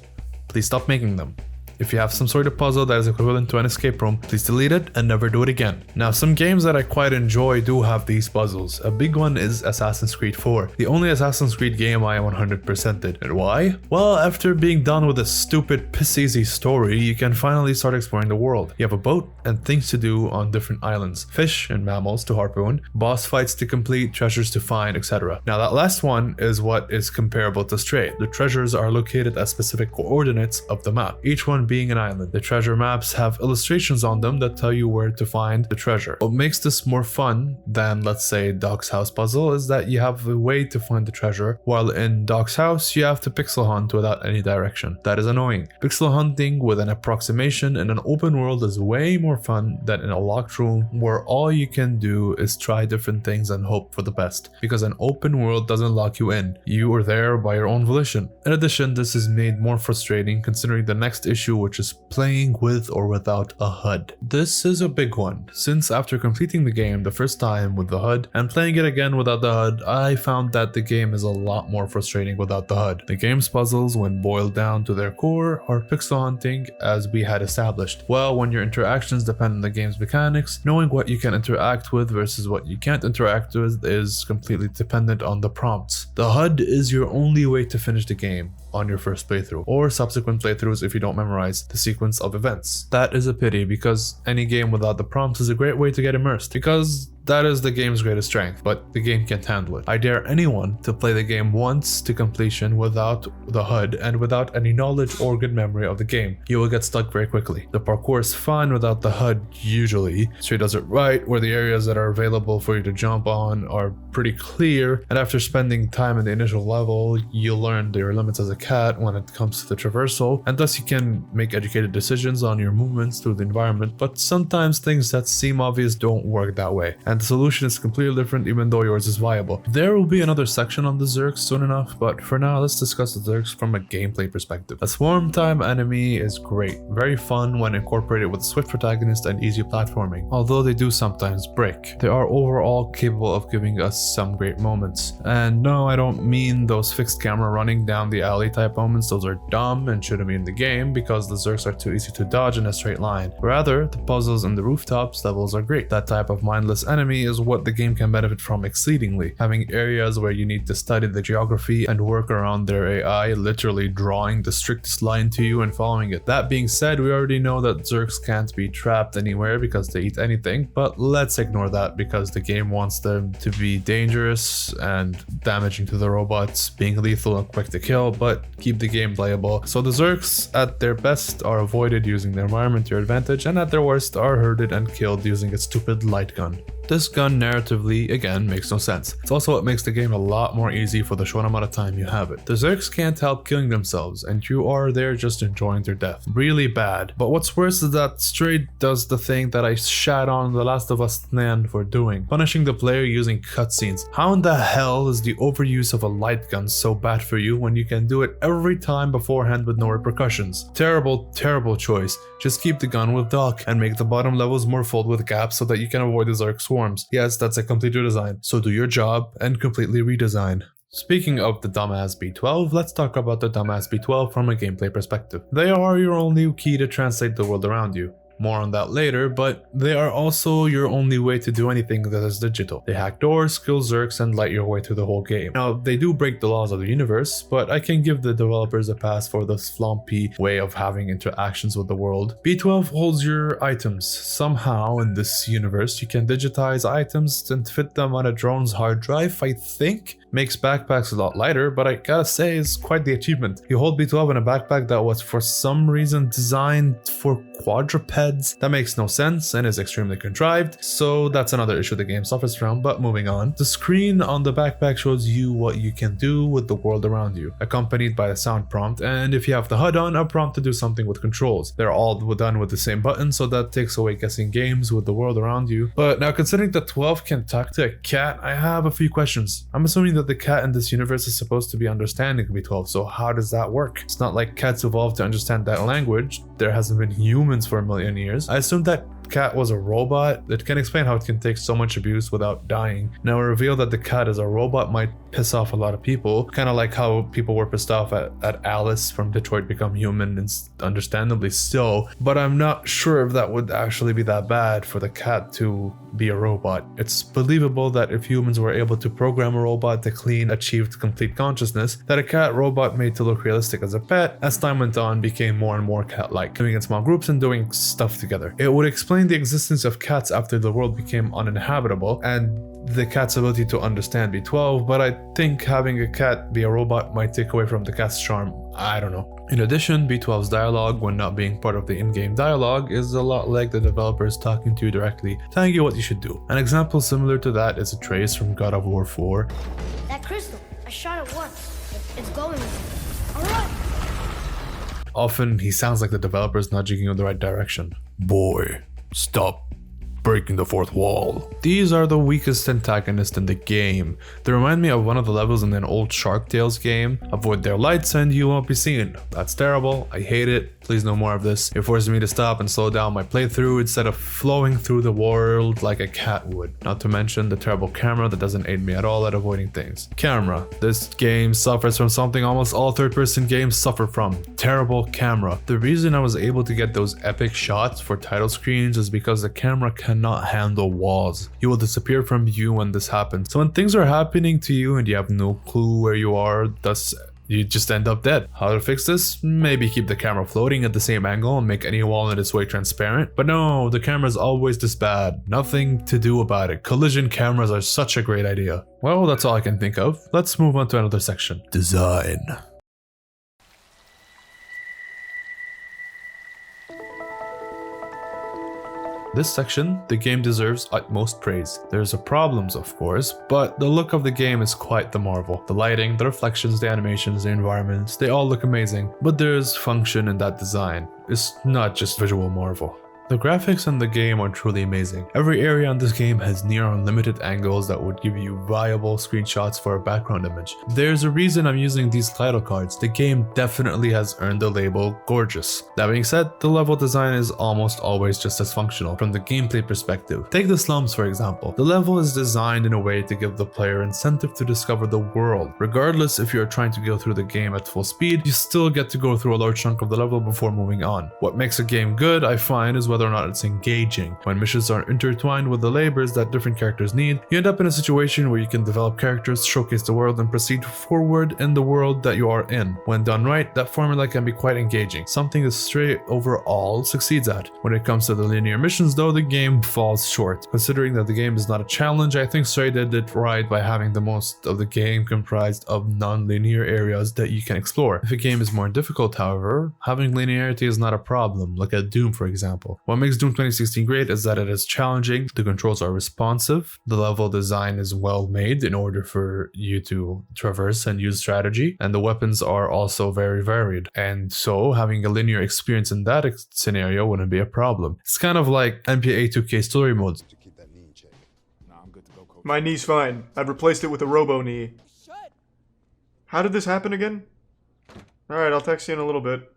Please stop making them. If you have some sort of puzzle that is equivalent to an escape room, please delete it and never do it again. Now, some games that I quite enjoy do have these puzzles. A big one is Assassin's Creed 4, the only Assassin's Creed game I 100%ed. And why? Well, after being done with a stupid piss-easy story, you can finally start exploring the world. You have a boat and things to do on different islands, fish and mammals to harpoon, boss fights to complete, treasures to find, etc. Now that last one is what is comparable to Stray. The treasures are located at specific coordinates of the map, each one being an island. The treasure maps have illustrations on them that tell you where to find the treasure. What makes this more fun than, let's say, Doc's House puzzle is that you have a way to find the treasure, while in Doc's House you have to pixel hunt without any direction. That is annoying. Pixel hunting with an approximation in an open world is way more fun than in a locked room where all you can do is try different things and hope for the best, because an open world doesn't lock you in. You are there by your own volition. In addition, this is made more frustrating considering the next issue, which is playing with or without a HUD. This is a big one, since after completing the game the first time with the HUD and playing it again without the HUD, I found that the game is a lot more frustrating without the HUD. The game's puzzles, when boiled down to their core, are pixel hunting as we had established. Well, when your interactions depend on the game's mechanics, knowing what you can interact with versus what you can't interact with is completely dependent on the prompts. The HUD is your only way to finish the game on your first playthrough, or subsequent playthroughs if you don't memorize the sequence of events. That is a pity, because any game without the prompts is a great way to get immersed, because that is the game's greatest strength, but the game can't handle it. I dare anyone to play the game once to completion without the HUD and without any knowledge or good memory of the game. You will get stuck very quickly. The parkour is fun without the HUD usually. Stray does it right, where the areas that are available for you to jump on are pretty clear, and after spending time in the initial level, you'll learn your limits as a cat when it comes to the traversal, and thus you can make educated decisions on your movements through the environment, but sometimes things that seem obvious don't work that way, and the solution is completely different even though yours is viable. There will be another section on the Zerks soon enough, but for now let's discuss the Zerks from a gameplay perspective. A swarm time enemy is great, very fun when incorporated with a swift protagonist and easy platforming, although they do sometimes break. They are overall capable of giving us some great moments, and no, I don't mean those fixed camera running down the alley type moments. Those are dumb and shouldn't be in the game because the Zerks are too easy to dodge in a straight line. Rather, the puzzles and the rooftops levels are great. That type of mindless enemy enemy is what the game can benefit from exceedingly. Having areas where you need to study the geography and work around their AI, literally drawing the strictest line to you and following it. That being said, we already know that Zergs can't be trapped anywhere because they eat anything, but let's ignore that because the game wants them to be dangerous and damaging to the robots, being lethal and quick to kill, but keep the game playable. So the Zergs at their best are avoided using the environment to your advantage, and at their worst are herded and killed using a stupid light gun. This gun narratively, again, makes no sense. It's also what makes the game a lot more easy for the short amount of time you have it. The Zergs can't help killing themselves, and you are there just enjoying their death. Really bad. But what's worse is that Stray does the thing that I shat on The Last of Us Nan for doing, punishing the player using cutscenes. How in the hell is the overuse of a light gun so bad for you when you can do it every time beforehand with no repercussions? Terrible, terrible choice. Just keep the gun with Doc and make the bottom levels more filled with gaps so that you can avoid the Zerg swarms. Yes, that's a complete redesign. So do your job and completely redesign. Speaking of the dumbass B12, let's talk about the dumbass B12 from a gameplay perspective. They are your only key to translate the world around you. More on that later, but they are also your only way to do anything that is digital. They hack doors, kill Zergs, and light your way through the whole game. Now, they do break the laws of the universe, but I can give the developers a pass for this floppy way of having interactions with the world. B12 holds your items. Somehow, in this universe, you can digitize items and fit them on a drone's hard drive, I think? Makes backpacks a lot lighter, but I gotta say it's quite the achievement. You hold B12 in a backpack that was for some reason designed for quadrupeds. That makes no sense and is extremely contrived, so that's another issue the game suffers from, but moving on. The screen on the backpack shows you what you can do with the world around you, accompanied by a sound prompt, and if you have the HUD on, a prompt to do something with controls. They're all done with the same button, so that takes away guessing games with the world around you. But now considering that 12 can talk to a cat, I have a few questions. I'm assuming that the cat in this universe is supposed to be understanding B12, so how does that work? It's not like cats evolved to understand that language. There hasn't been humans for a million years. I assume that cat was a robot. It can explain how it can take so much abuse without dying. Now, a reveal that the cat is a robot might piss off a lot of people, kind of like how people were pissed off at Alice from Detroit Become Human, and understandably so, but I'm not sure if that would actually be that bad for the cat to be a robot. It's believable that if humans were able to program a robot that achieved complete consciousness, that a cat robot made to look realistic as a pet, as time went on, became more and more cat-like, living in small groups and doing stuff together. It would explain the existence of cats after the world became uninhabitable, and the cat's ability to understand B12, but I think having a cat be a robot might take away from the cat's charm. I don't know. In addition, B12's dialogue, when not being part of the in-game dialogue, is a lot like the developers talking to you directly, telling you what you should do. An example similar to that is Atreus from God of War 4. That crystal, I shot it once. It's going. Alright. Often, he sounds like the developers nudging you in the right direction. Boy, stop breaking the fourth wall. These are the weakest antagonists in the game. They remind me of one of the levels in an old Shark Tales game. Avoid their lights and you won't be seen. That's terrible. I hate it. Please no more of this. It forces me to stop and slow down my playthrough instead of flowing through the world like a cat would. Not to mention the terrible camera that doesn't aid me at all at avoiding things. Camera. This game suffers from something almost all third-person games suffer from. Terrible camera. The reason I was able to get those epic shots for title screens is because the camera cannot handle walls. You will disappear from view when this happens. So when things are happening to you and you have no clue where you are, thus you just end up dead. How to fix this? Maybe keep the camera floating at the same angle and make any wall in its way transparent. But no, the camera's always this bad. Nothing to do about it. Collision cameras are such a great idea. Well, that's all I can think of. Let's move on to another section. Design. This section, the game deserves utmost praise. There's problems, of course, but the look of the game is quite the marvel. The lighting, the reflections, the animations, the environments, they all look amazing, but there's function in that design. It's not just visual marvel. The graphics in the game are truly amazing. Every area in this game has near unlimited angles that would give you viable screenshots for a background image. There's a reason I'm using these title cards. The game definitely has earned the label gorgeous. That being said, the level design is almost always just as functional from the gameplay perspective. Take the slums for example. The level is designed in a way to give the player incentive to discover the world. Regardless if you're trying to go through the game at full speed, you still get to go through a large chunk of the level before moving on. What makes a game good, I find, is whether whether or not it's engaging. When missions are intertwined with the labors that different characters need, you end up in a situation where you can develop characters, showcase the world, and proceed forward in the world that you are in. When done right, that formula can be quite engaging, something that Stray overall succeeds at. When it comes to the linear missions though, the game falls short. Considering that the game is not a challenge, I think Stray did it right by having the most of the game comprised of non-linear areas that you can explore. If a game is more difficult, however, having linearity is not a problem, like at Doom for example. What makes Doom 2016 great is that it is challenging, the controls are responsive, the level design is well made in order for you to traverse and use strategy, and the weapons are also very varied. And so having a linear experience in that scenario wouldn't be a problem. It's kind of like NBA 2K story mode. My knee's fine. I've replaced it with a robo knee. How did this happen again? Alright, I'll text you in a little bit.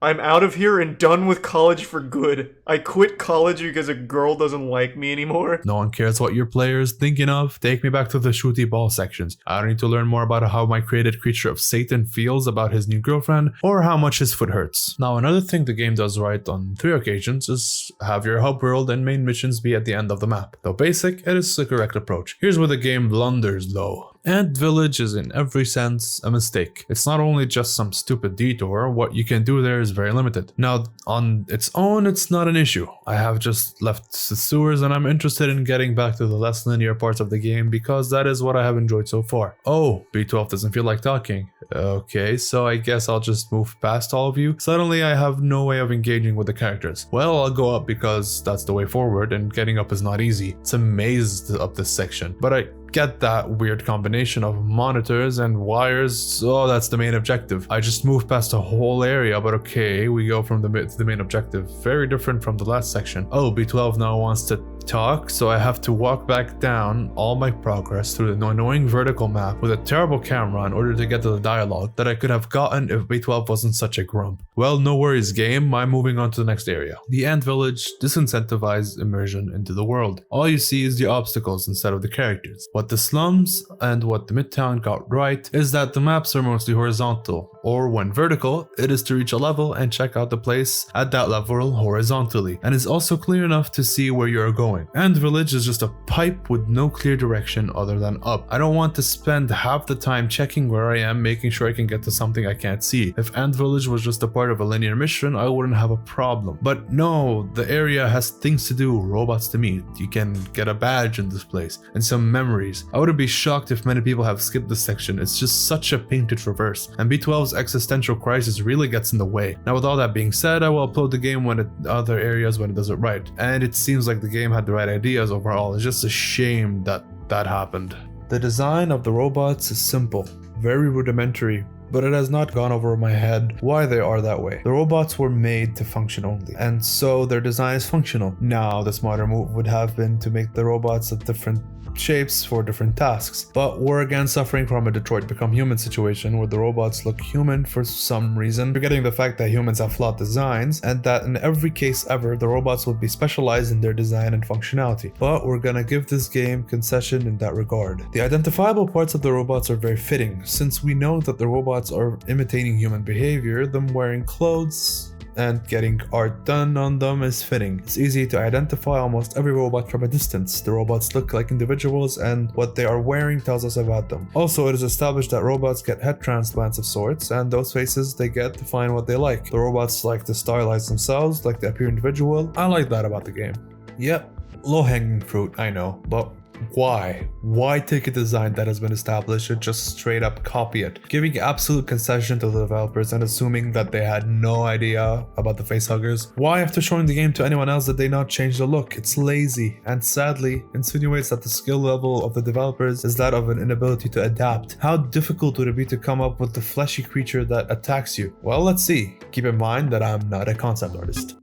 I'm out of here and done with college for good. I quit college because a girl doesn't like me anymore. No one cares what your player is thinking of. Take me back to the shooty ball sections. I don't need to learn more about how my created creature of Satan feels about his new girlfriend or how much his foot hurts. Now, another thing the game does right on 3 occasions is have your hub world and main missions be at the end of the map. Though basic, it is the correct approach. Here's where the game blunders though. Ant Village is in every sense a mistake. It's not only just some stupid detour, what you can do there is very limited. Now, on its own, it's not an issue. I have just left the sewers and I'm interested in getting back to the less linear parts of the game because that is what I have enjoyed so far. Oh, B12 doesn't feel like talking. Okay, so I guess I'll just move past all of you. Suddenly I have no way of engaging with the characters. Well, I'll go up because that's the way forward and getting up is not easy. It's a maze up this section, but I get that weird combination of monitors and wires, so that's the main objective. I just moved past the whole area, but okay, we go from the main objective. Very different from the last section. Oh, B12 now wants to talk, so I have to walk back down all my progress through the annoying vertical map with a terrible camera in order to get to the dialogue that I could have gotten if B12 wasn't such a grump. Well, no worries game, I'm moving on to the next area. The Ant Village disincentivized immersion into the world. All you see is the obstacles instead of the characters. What the slums and what the Midtown got right is that the maps are mostly horizontal, or when vertical, it is to reach a level and check out the place at that level horizontally, and is also clear enough to see where you're going. Ant Village is just a pipe with no clear direction other than up. I don't want to spend half the time checking where I am, making sure I can get to something I can't see. If Ant Village was just a part of a linear mission, I wouldn't have a problem. But no, the area has things to do, robots to meet. You can get a badge in this place, and some memories. I wouldn't be shocked if many people have skipped this section. It's just such a pain to traverse, and B12's existential crisis really gets in the way. Now, with all that being said, I will upload the game when other areas when it does it right, and it seems like the game had the right ideas overall. It's just a shame that happened. The design of the robots is simple, very rudimentary, but it has not gone over my head why they are that way. The robots were made to function only, and so their design is functional. Now, the smarter move would have been to make the robots of different shapes for different tasks, but we're again suffering from a Detroit Become Human situation where the robots look human for some reason, forgetting the fact that humans have flawed designs and that in every case ever the robots would be specialized in their design and functionality. But we're gonna give this game concession in that regard. The identifiable parts of the robots are very fitting, since we know that the robots are imitating human behavior. Them wearing clothes and getting art done on them is fitting. It's easy to identify almost every robot from a distance. The robots look like individuals and what they are wearing tells us about them. Also, it is established that robots get head transplants of sorts, and those faces they get define what they like. The robots like to stylize themselves, like to appear individual. I like that about the game. Yep, low-hanging fruit, I know, but why? Why take a design that has been established and just straight up copy it? Giving absolute concession to the developers and assuming that they had no idea about the facehuggers? Why after showing the game to anyone else did they not change the look? It's lazy and sadly insinuates that the skill level of the developers is that of an inability to adapt. How difficult would it be to come up with the fleshy creature that attacks you? Well, let's see. Keep in mind that I'm not a concept artist.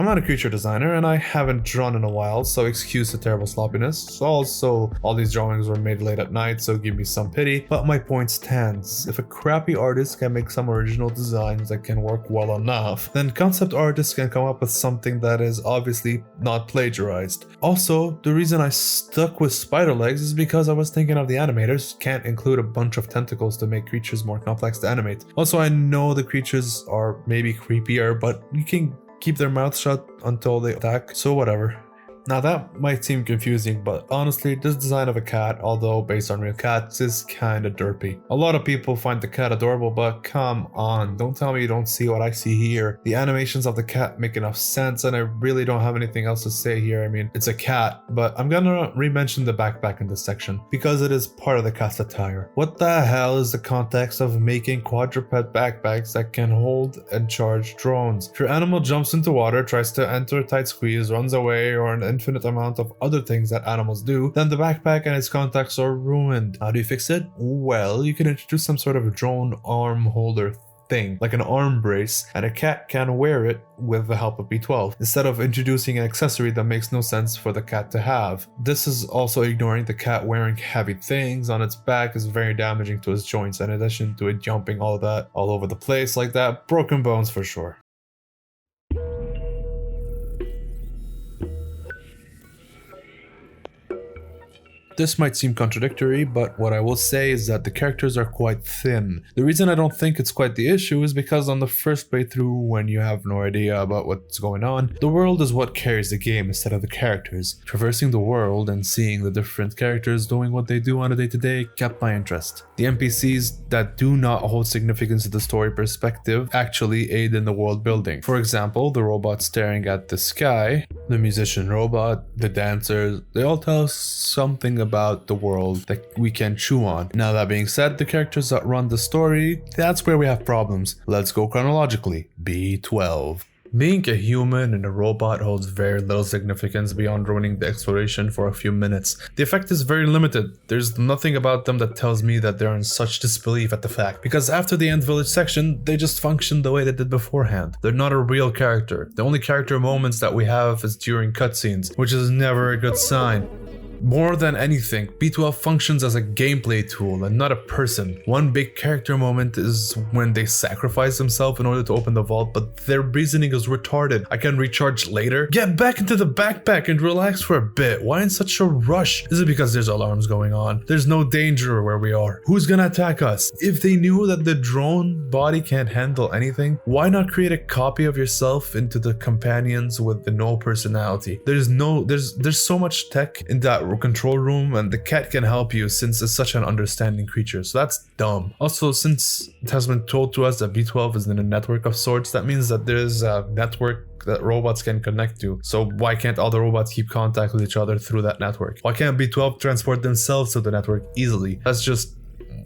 I'm not a creature designer and I haven't drawn in a while, so excuse the terrible sloppiness. Also, all these drawings were made late at night, so give me some pity, but my point stands. If a crappy artist can make some original designs that can work well enough, then concept artists can come up with something that is obviously not plagiarized. Also, the reason I stuck with spider legs is because I was thinking of the animators can't include a bunch of tentacles to make creatures more complex to animate. Also, I know the creatures are maybe creepier, but you can keep their mouths shut until they attack, so whatever. Now that might seem confusing, but honestly, this design of a cat, although based on real cats, is kinda derpy. A lot of people find the cat adorable, but come on, don't tell me you don't see what I see here. The animations of the cat make enough sense, and I really don't have anything else to say here. I mean, it's a cat, but I'm gonna re-mention the backpack in this section, because it is part of the cat's attire. What the hell is the context of making quadruped backpacks that can hold and charge drones? If your animal jumps into water, tries to enter a tight squeeze, runs away, or an infinite amount of other things that animals do, then the backpack and its contacts are ruined. How do you fix it? Well, you can introduce some sort of drone arm holder thing, like an arm brace, and a cat can wear it with the help of B12, instead of introducing an accessory that makes no sense for the cat to have. This is also ignoring the cat wearing heavy things on its back is very damaging to its joints, in addition to it jumping all over the place like that. Broken bones for sure. This might seem contradictory, but what I will say is that the characters are quite thin. The reason I don't think it's quite the issue is because on the first playthrough, when you have no idea about what's going on, the world is what carries the game instead of the characters. Traversing the world and seeing the different characters doing what they do on a day-to-day kept my interest. The NPCs that do not hold significance to the story perspective actually aid in the world building. For example, the robot staring at the sky, the musician robot, the dancers, they all tell us something about the world that we can chew on. Now that being said, the characters that run the story, that's where we have problems. Let's go chronologically. B12. Being a human and a robot holds very little significance beyond ruining the exploration for a few minutes. The effect is very limited. There's nothing about them that tells me that they're in such disbelief at the fact, because after the End Village section, they just function the way they did beforehand. They're not a real character. The only character moments that we have is during cutscenes, which is never a good sign. More than anything, B12 functions as a gameplay tool and not a person. One big character moment is when they sacrifice themselves in order to open the vault, but their reasoning is retarded. I can recharge later. Get back into the backpack and relax for a bit. Why in such a rush? Is it because there's alarms going on? There's no danger where we are. Who's gonna attack us? If they knew that the drone body can't handle anything, why not create a copy of yourself into the companions with the no personality? There's so much tech in that control room, and the cat can help you since it's such an understanding creature, so that's dumb. Also, since it has been told to us that B12 is in a network of sorts, that means that there's a network that robots can connect to. So why can't all the robots keep contact with each other through that network? Why can't B12 transport themselves to the network easily? That's just...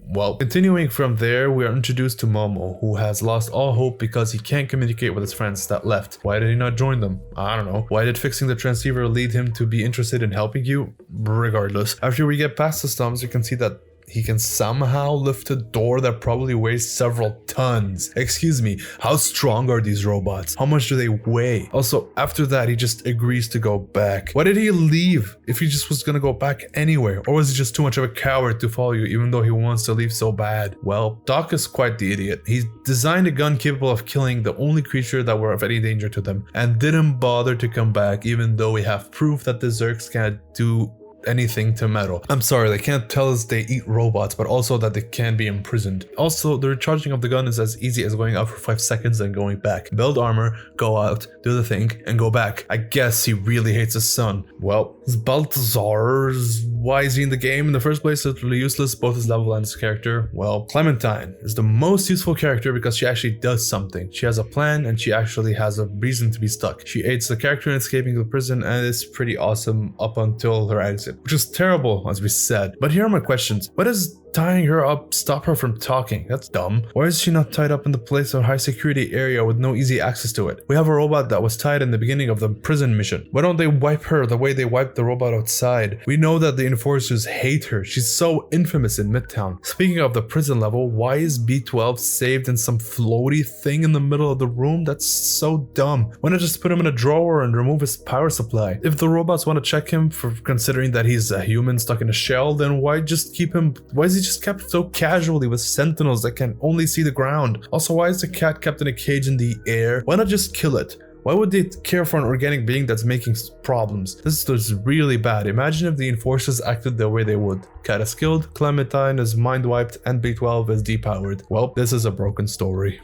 Well, continuing from there, we are introduced to Momo, who has lost all hope because he can't communicate with his friends that left. Why did he not join them? I don't know. Why did fixing the transceiver lead him to be interested in helping you? Regardless. After we get past the stumps, you can see that he can somehow lift a door that probably weighs several tons. Excuse me, how strong are these robots? How much do they weigh? Also, after that, he just agrees to go back. Why did he leave if he just was gonna go back anywhere? Or was he just too much of a coward to follow you even though he wants to leave so bad? Well, Doc is quite the idiot. He designed a gun capable of killing the only creature that were of any danger to them and didn't bother to come back even though we have proof that the Zergs can't do anything to metal. I'm sorry, they can't tell us they eat robots, but also that they can be imprisoned. Also, the recharging of the gun is as easy as going out for 5 seconds and going back. Build armor, go out, do the thing, and go back. I guess he really hates his son. Well, his Balthazar, why is he in the game in the first place? It's really useless, both his level and his character. Well, Clementine is the most useful character because she actually does something. She has a plan and she actually has a reason to be stuck. She aids the character in escaping the prison and is pretty awesome up until her exit, which is terrible, as we said. But here are my questions. What is tying her up stop her from talking? That's dumb. Why is she not tied up in the place or high security area with no easy access to it? We have a robot that was tied in the beginning of the prison mission. Why don't they wipe her the way they wiped the robot outside? We know that the enforcers hate her. She's so infamous in Midtown. Speaking of the prison level, why is B12 saved in some floaty thing in the middle of the room? That's so dumb. Why not just put him in a drawer and remove his power supply? If the robots want to check him for considering that he's a human stuck in a shell, then why just keep him? Why is he just kept so casually with sentinels that can only see the ground? Also, why is the cat kept in a cage in the air? Why not just kill it? Why would they care for an organic being that's making problems? This is really bad. Imagine if the enforcers acted the way they would. Cat is killed, Clementine is mind wiped, and B12 is depowered. Well, this is a broken story.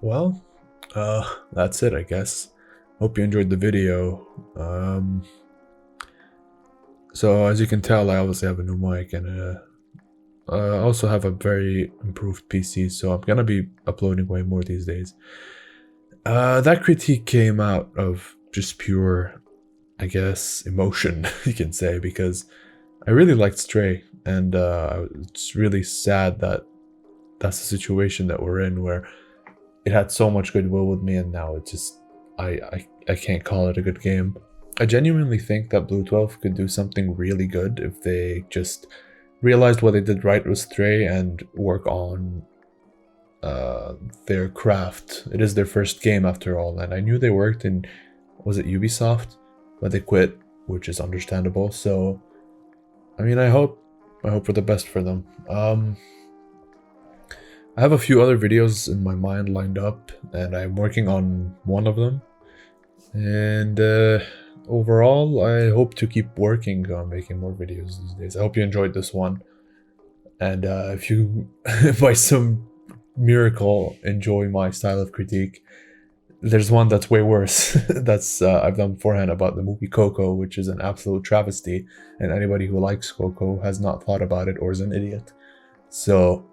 Well, that's it, I guess. Hope you enjoyed the video. So as you can tell, I obviously have a new mic, and I also have a very improved PC, so I'm gonna be uploading way more these days. That critique came out of just pure, I guess, emotion, you can say, because I really liked Stray, and it's really sad that that's the situation that we're in, where it had so much goodwill with me, and now it's just, I can't call it a good game. I genuinely think that Bluetwelve could do something really good if they just realized what they did right with Stray and work on their craft. It is their first game after all, and I knew they worked in, was it Ubisoft? But they quit, which is understandable. So, I mean, I hope for the best for them. I have a few other videos in my mind lined up, and I'm working on one of them. And overall, I hope to keep working on making more videos these days. I hope you enjoyed this one. And if you, by some miracle, enjoy my style of critique, there's one that's way worse. That's I've done beforehand about the movie Coco, which is an absolute travesty. And anybody who likes Coco has not thought about it or is an idiot. So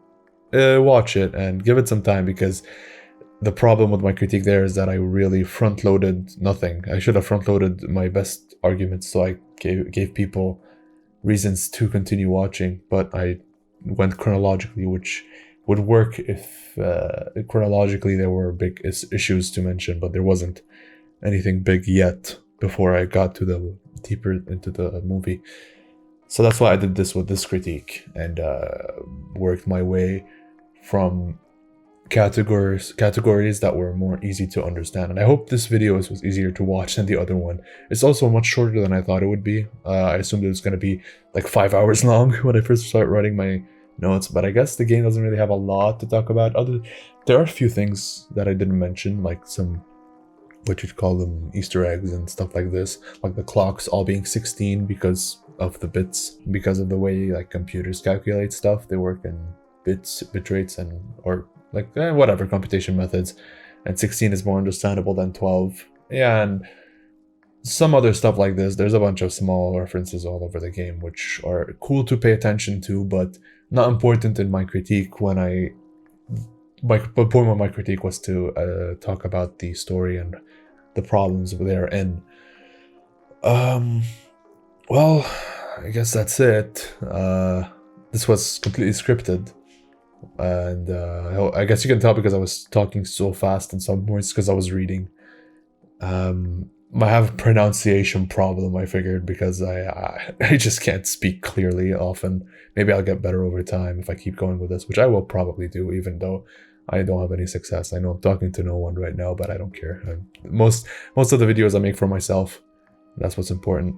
watch it and give it some time, because the problem with my critique there is that I really front-loaded nothing. I should have front-loaded my best arguments, so I gave people reasons to continue watching, but I went chronologically, which would work if chronologically there were big issues to mention, but there wasn't anything big yet before I got to the deeper into the movie. So that's why I did this with this critique, and worked my way from categories that were more easy to understand. And I hope this video was easier to watch than the other one. It's also much shorter than I thought it would be. I assumed it was going to be like 5 hours long when I first started writing my notes, but I guess the game doesn't really have a lot to talk about. There are a few things that I didn't mention, like some, what you'd call them, Easter eggs and stuff like this, like the clocks all being 16 because of the bits, because of the way like computers calculate stuff. They work in bit rates, and or like whatever computation methods, and 16 is more understandable than 12. Yeah, and some other stuff like this. There's a bunch of small references all over the game which are cool to pay attention to, but not important in my critique. The point of my critique was to talk about the story and the problems therein. Well, I guess that's it. This was completely scripted. And I guess you can tell because I was talking so fast in some points because I was reading. I have a pronunciation problem, I figured, because I just can't speak clearly often. Maybe I'll get better over time if I keep going with this, which I will probably do, even though I don't have any success. I know I'm talking to no one right now, but I don't care. Most of the videos I make for myself. That's what's important.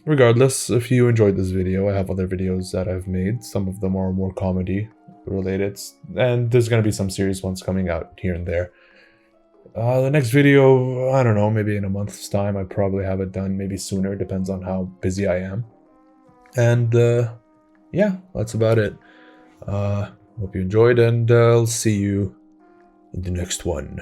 Regardless, if you enjoyed this video, I have other videos that I've made. Some of them are more comedy related, and there's going to be some serious ones coming out here and there. The next video, I don't know, maybe in a month's time. I probably have it done, maybe sooner, depends on how busy I am. And yeah, that's about it. Hope you enjoyed, and I'll see you in the next one.